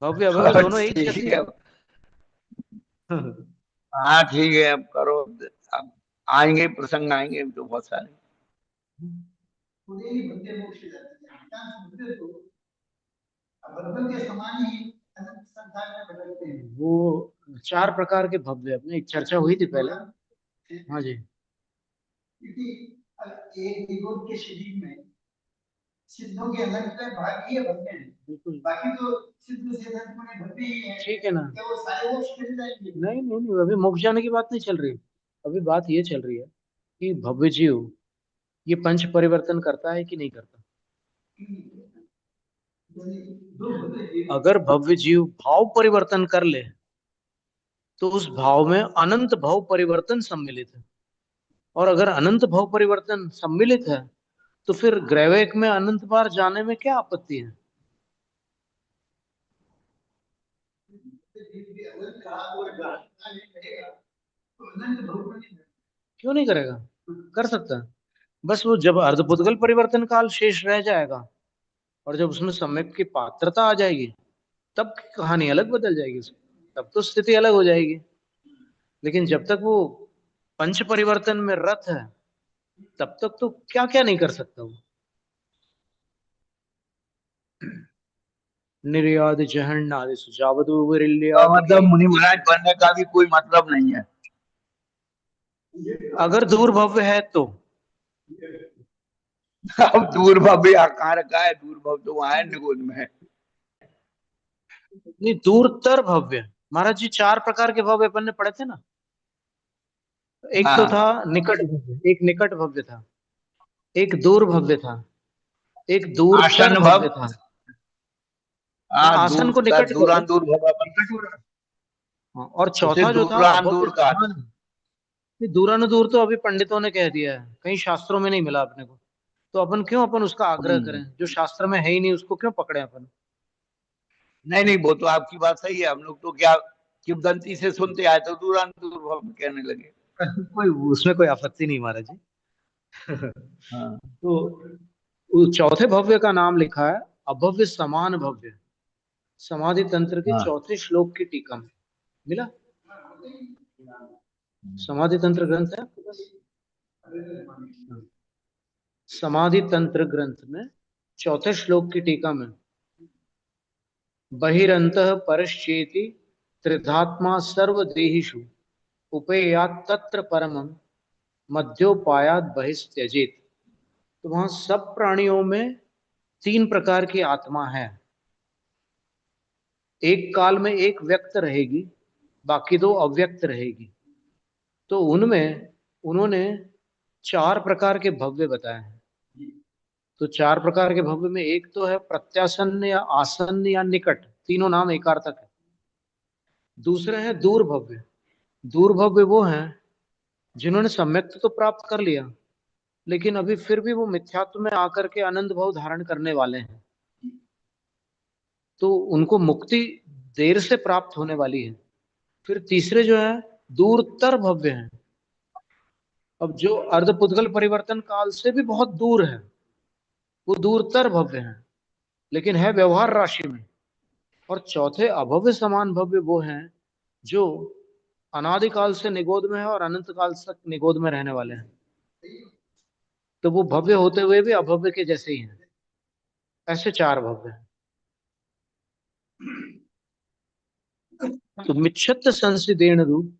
भव्य अभव्य हाँ, दोनों एक ठीक जैसे है। हैं। हाँ ठीक है, अब करो। अब आएंगे प्रसंग, आएंगे तो बहुत सारे। पुणे भक्ति मोक्ष जाती है भक्ति तो अभद्र के समान ही अनंत संसार में बदलते हैं। वो 4 प्रकार के भव्य, अपने एक चर्चा हुई थी पहले। हाँ जी। क्योंकि एक निगोद के शरीर में सिद्धों के अलग अलग भाग ही भव्य हैं, बिल्कुल बाकी तो सिद्ध से भव्य ही है। ठीक है ना। क्या वो सारे मोक्ष मिल जाएंगे? नहीं नहीं नहीं, अभी मोक्ष जाने की बात नहीं चल रही। अभी बात ये चल रही है कि भव्य जीव ये पंच परिवर्तन करता है कि नहीं करता। अगर भव्य जीव भाव परिवर्तन कर ले तो उस भाव में अनंत भाव परिवर्तन सम्मिलित है, और अगर अनंत भाव परिवर्तन सम्मिलित है तो फिर ग्रैवेक में अनंत बार जाने में क्या आपत्ति है। क्यों नहीं करेगा, कर सकता है। बस वो जब अर्धपुद्गल परिवर्तन काल शेष रह जाएगा और जब उसमें सम्यक की पात्रता आ जाएगी तब कहानी अलग बदल जाएगी उसकी, तब तो स्थिति अलग हो जाएगी। लेकिन जब तक वो पंच परिवर्तन में रत है तब तक तो क्या क्या नहीं कर सकता वो। निर्याद जहन आदि सुजावत तो मतलब मुनि महाराज बनने का भी कोई मतलब नहीं है अगर दूर भव्य है तो। अब दूर भव्य आकार का है, दूर भव्य तो वहां है निगोद में है। नहीं, दूरतर भव्य महाराज जी 4 प्रकार के भव्य अपन ने पढ़े थे ना। एक तो था हाँ निकट भव्य, एक निकट भव्य था, एक दूर भव्य था, एक दूरतर आसन भव्य भव। था। हाँ, हाँ आसन को दूर निकट कह लो। दूरान दूर भव अपन। हाँ, और उसे चौथा जो था दूरान अभव्य दूर का। समान। ये दूरानुदूर तो अभी पंडितों ने कह दिया है, कहीं शास्त्रों में नहीं मिला अपने को। तो अपन क्यों अपन उसका आग्रह करें, जो शास्त्र में है ही नहीं उसको क्यों पकड़े अपन। नहीं नहीं, वो तो आपकी बात सही है। हम लोग तो क्या किंवदंती से सुनते आए तो दूरान दूर भव कहने लगे। कोई उसमें कोई आपत्ति नहीं महाराज जी। हाँ तो उस चौथे भव्य का नाम लिखा है अभव्य समान भव्य, समाधि तंत्र के हाँ। चौथे श्लोक की टीका में मिला। समाधि तंत्र ग्रंथ है आपके पास? हाँ। समाधि तंत्र ग्रंथ में चौथे श्लोक की टीका में बहिरंतः परश्चेति त्रिधात्मा सर्वदेहिषु उपेयात् तत्र परमं मध्योपायात् बहिस्त्यजेत। तो वहां सब प्राणियों में 3 प्रकार की आत्मा है। एक काल में एक व्यक्त रहेगी, बाकी 2 अव्यक्त रहेगी। तो उनमें उन्होंने 4 प्रकार के भव्य बताए हैं। तो 4 प्रकार के भव्य में एक तो है प्रत्यासन्न या आसन्न या निकट, तीनों नाम एकार्थक है। दूसरे हैं दूर भव्य। दूर भव्य वो हैं जिन्होंने सम्यक्त तो प्राप्त कर लिया लेकिन अभी फिर भी वो मिथ्यात्व में आकर के अनंत भाव धारण करने वाले हैं, तो उनको मुक्ति देर से प्राप्त होने वाली है। फिर तीसरे जो है दूरतर भव्य हैं। अब जो अर्धपुद्गल परिवर्तन काल से भी बहुत दूर है वो दूरतर भव्य हैं, लेकिन है व्यवहार राशि में। और चौथे अभव्य समान भव्य वो हैं जो अनादिकाल से निगोद में है और अनंत काल तक निगोद में रहने वाले हैं। तो वो भव्य होते हुए भी अभव्य के जैसे ही हैं। ऐसे 4 भव्य हैं। तो मिच्छत संसिदेन रूप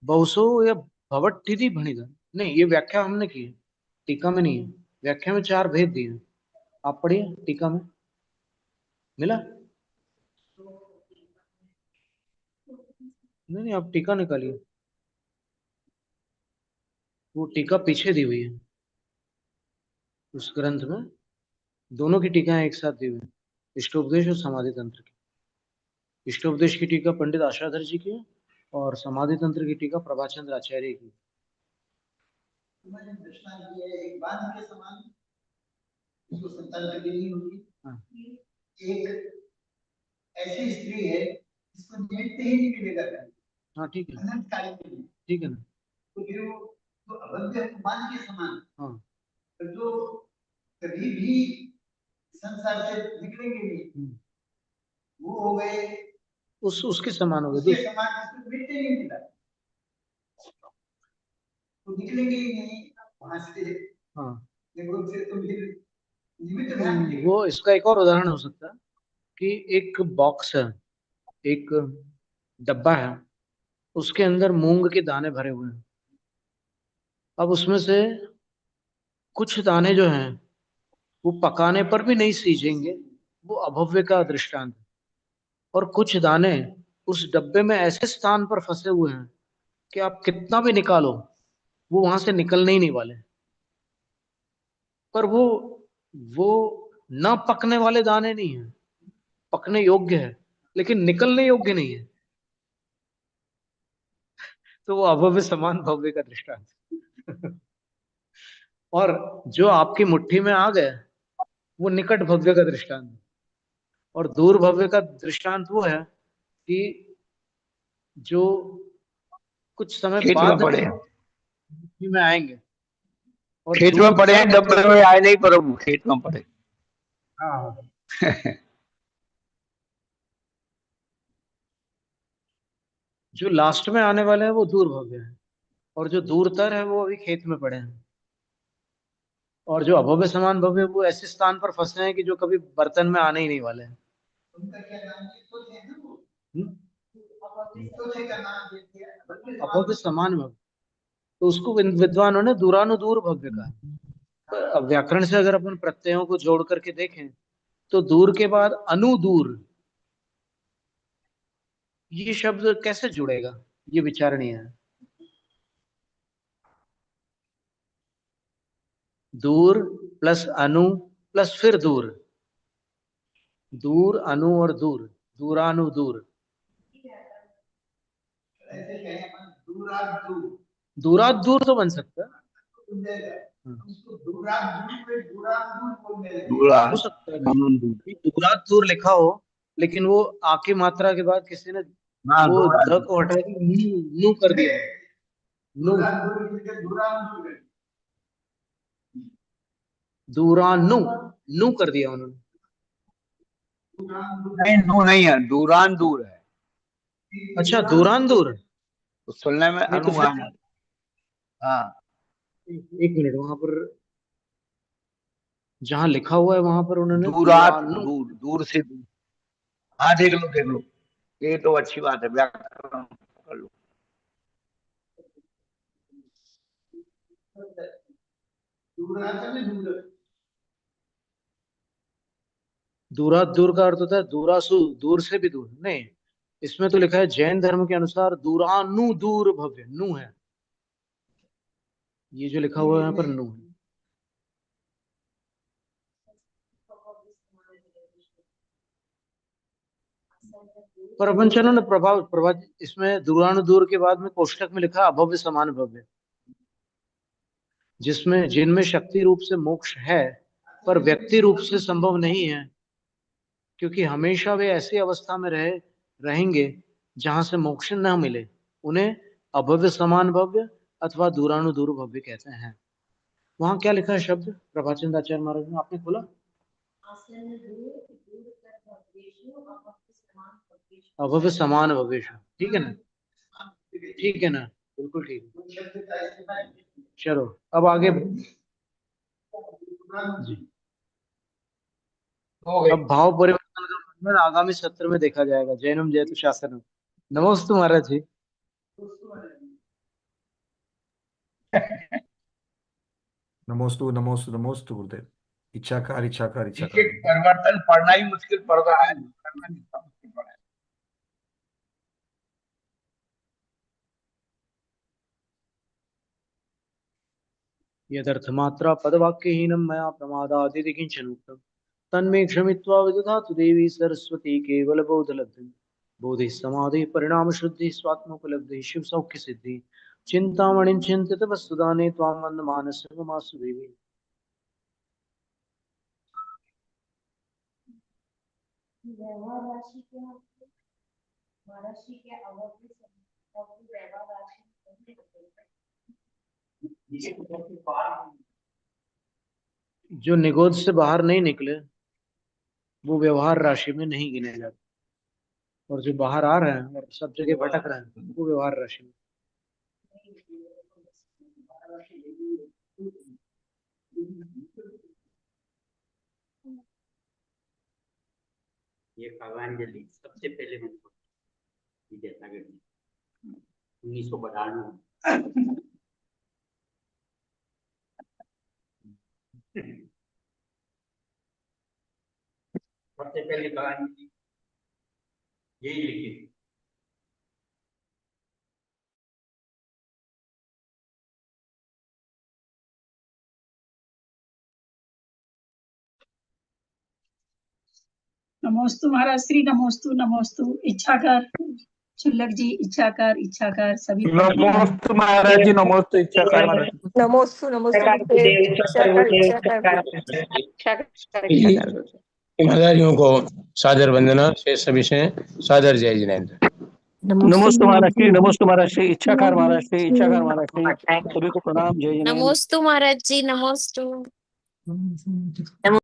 बहुसो या भवट्ठिति भणिधन, नहीं ये व्याख्या हमने की है, टीका में नहीं है। व्याख्या में 4 भेद दिए हैं, आप पढ़िए टीका में मिला। नहीं आप टीका निकालिए, वो टीका पीछे दी हुई है उस ग्रंथ में, दोनों की टीकाएं एक साथ दी हुई है, इष्टोपदेश और समाधि तंत्र की। इष्टोपदेश की टीका पंडित आशाधर जी की है और समाधि तंत्र की टीका प्रभाचंद्र आचार्य की। एक बांध के समान, उसको संतान कभी नहीं होगी। हाँ। एक ऐसी स्त्री है जिसको निमित्त ही नहीं मिलेगा, हाँ ठीक है, अनंत काल के लिए, ठीक है ना। तो फिर वो तो अभव्य बांध के समान, हाँ तो जो कभी भी संसार से निकलेंगे नहीं, वो हो गए उसके समान हो गए, उसके समान, जिसको निमित्त ही नहीं मिला, तो निकलेंगे ही नहीं वहां से। हाँ देखो फिर तो फिर निमित्त कहाँ मिलेगा? वो इसका एक और उदाहरण हो सकता है कि एक बॉक्स है, एक डब्बा है, उसके अंदर मूंग के दाने भरे हुए हैं। अब उसमें से कुछ दाने जो हैं वो पकाने पर भी नहीं सीजेंगे, वो अभव्य का दृष्टांत है। और कुछ दाने उस डब्बे में ऐसे स्थान पर फंसे हुए हैं कि आप कितना भी निकालो वो वहां से निकलने ही नहीं वाले। पर वो न पकने वाले दाने नहीं है, पकने योग्य है लेकिन निकलने योग्य नहीं है, तो वो अभव्य समान भव्य का दृष्टांत। और जो आपकी मुट्ठी में आ गए वो निकट भव्य का दृष्टांत है। और दूर भव्य का दृष्टांत वो है कि जो कुछ समय खेत में बाद पड़े हैं, मुट्ठी में आएंगे। और खेत दूर में पड़े हैं, तक डब्बे में आए नहीं, पर वो खेत में पड़े। हाँ जो लास्ट में आने वाले हैं वो दूर भव्य है, और जो दूरतर है वो अभी खेत में पड़े हैं। और जो अभव्य समान भव्य है, वो ऐसे स्थान पर फंसे हैं कि जो कभी बर्तन में आने ही नहीं वाले हैं। उनका क्या नाम है? तो है ना वो, हम्म? तो है का नाम दे दिया। अभव्य समान भव्य, तो उसको विद्वानों ने दूरानुदूर भव्य कहा। अब व्याकरण से अगर अपन प्रत्ययों को जोड़ करके देखें तो दूर के बाद अनुदूर ये शब्द कैसे जुड़ेगा, ये विचारणीय है। दूर प्लस अनु प्लस फिर दूर, दूर अनु और दूर, दूरानुदूर। ऐसे कहें अपन दूराद दूर, दूराद दूर तो बन सकता है, उसको दूराद दूर पे दूराद दूर बोलने लगे। दूरा हो सकता है कि दूराद दूर लिखा हो लेकिन वो आके मात्रा के बाद किसी ने हाँ, वो दूरा द को हटा के नू कर दिया, नू, दूराद दूर मिलकर दूराद दूर कर, दूरानु नू कर दिया उन्होंने। नहीं, नू नहीं है, दूरान दूर है, अच्छा दूरान दूर, तो सुनने में नहीं तो फिर अनुमान। हाँ, एक मिनट, वहां पर जहां लिखा हुआ है वहां पर उन्होंने दूरात दूरानु, दूर, दूर से दूर। हाँ देख लो देख लो, ये तो अच्छी बात है, व्याकरण कर लो। दूराद में दूर, दूरात दूर का अर्थ होता है दूरासु, दूर से भी दूर। नहीं, इसमें तो लिखा है जैन धर्म के अनुसार दूरानु दूर भव्य, नू है, ये जो लिखा हुआ है यहाँ पर नू है। पर अपन चलो ना प्रभाव इसमें दूरानुदूर के बाद में कोष्टक में लिखा अभव्य समान भव्य, जिसमें जिनमें शक्ति रूप से मोक्ष है पर व्यक्ति रूप से संभव नहीं है, क्योंकि हमेशा वे ऐसी अवस्था में रहेंगे जहां से मोक्ष न मिले, उन्हें अभव्य समान भव्य अथवा दूरानुदूर भव्य कहते हैं। वहां क्या लिखा है शब्द प्रभाचंद आचार्य महाराज ने, आपने खोला? अभव्य समान भव्येषु, ठीक है ना, ठीक है ना, बिल्कुल ठीक। चलो अब आगे जी। हो गई। अब भाव परिवर्तन का वर्णन आगामी सत्र में देखा जाएगा। जैनम जयतु शासनम। नमोस्तु महाराज जी। नमोस्तु नमोस्तु नमोस्तु गुरुदेव। इच्छाकार इच्छाकार इसके इच्छाकार। परिवर्तन पढ़ना ही मुश्किल पड़ रहा है, करना जितना मुश्किल पड़ा है। यदर्थमात्रा पदवाक्यहीनं मया प्रमादादिति किञ्चनोक्तं तन्मे क्षमित्वा विदधातु देवी सरस्वती केवलबोधलब्धिं। बोधि समाधि परिणाम शुद्धि स्वात्मोपलब्धि शिव सौख्य सिद्धि चिंतामणिं चिंतित वस्तुदाने त्वां वन्दमानस मासु देवी। व्यवहार राशि क्या होती है? महाराशि के अवधि व्यवहार राशि जो निगोद से बाहर नहीं निकले वो व्यवहार राशि में नहीं गिने जाते, और जो बाहर आ रहे हैं और सब जगह भटक रहे हैं वो व्यवहार राशि में। ये काव्यांजलि सबसे पहले मैंने विद्यासागर जी 1992 सबसे पहले काव्यांजलि यही लिखी। नमोस्तु महाराज श्री, नमोस्तु नमोस्तु। इच्छाकार शुल्लक जी, इच्छाकार इच्छाकार सभी को नमोस्तु महाराज जी, नमोस्तु इच्छाकार महाराज जी। नमोस्तु हिमालयों को सादर वंदना से सभी से सादर जय जिनेन्द्र। नमोस्तु महाराज श्री, नमोस्तु महाराज श्री, इच्छाकार महाराज श्री, इच्छाकार महाराज श्री, सभी को प्रणाम, जय जिनेन्द्र। नमोस्तु महाराज जी, नमोस्तु।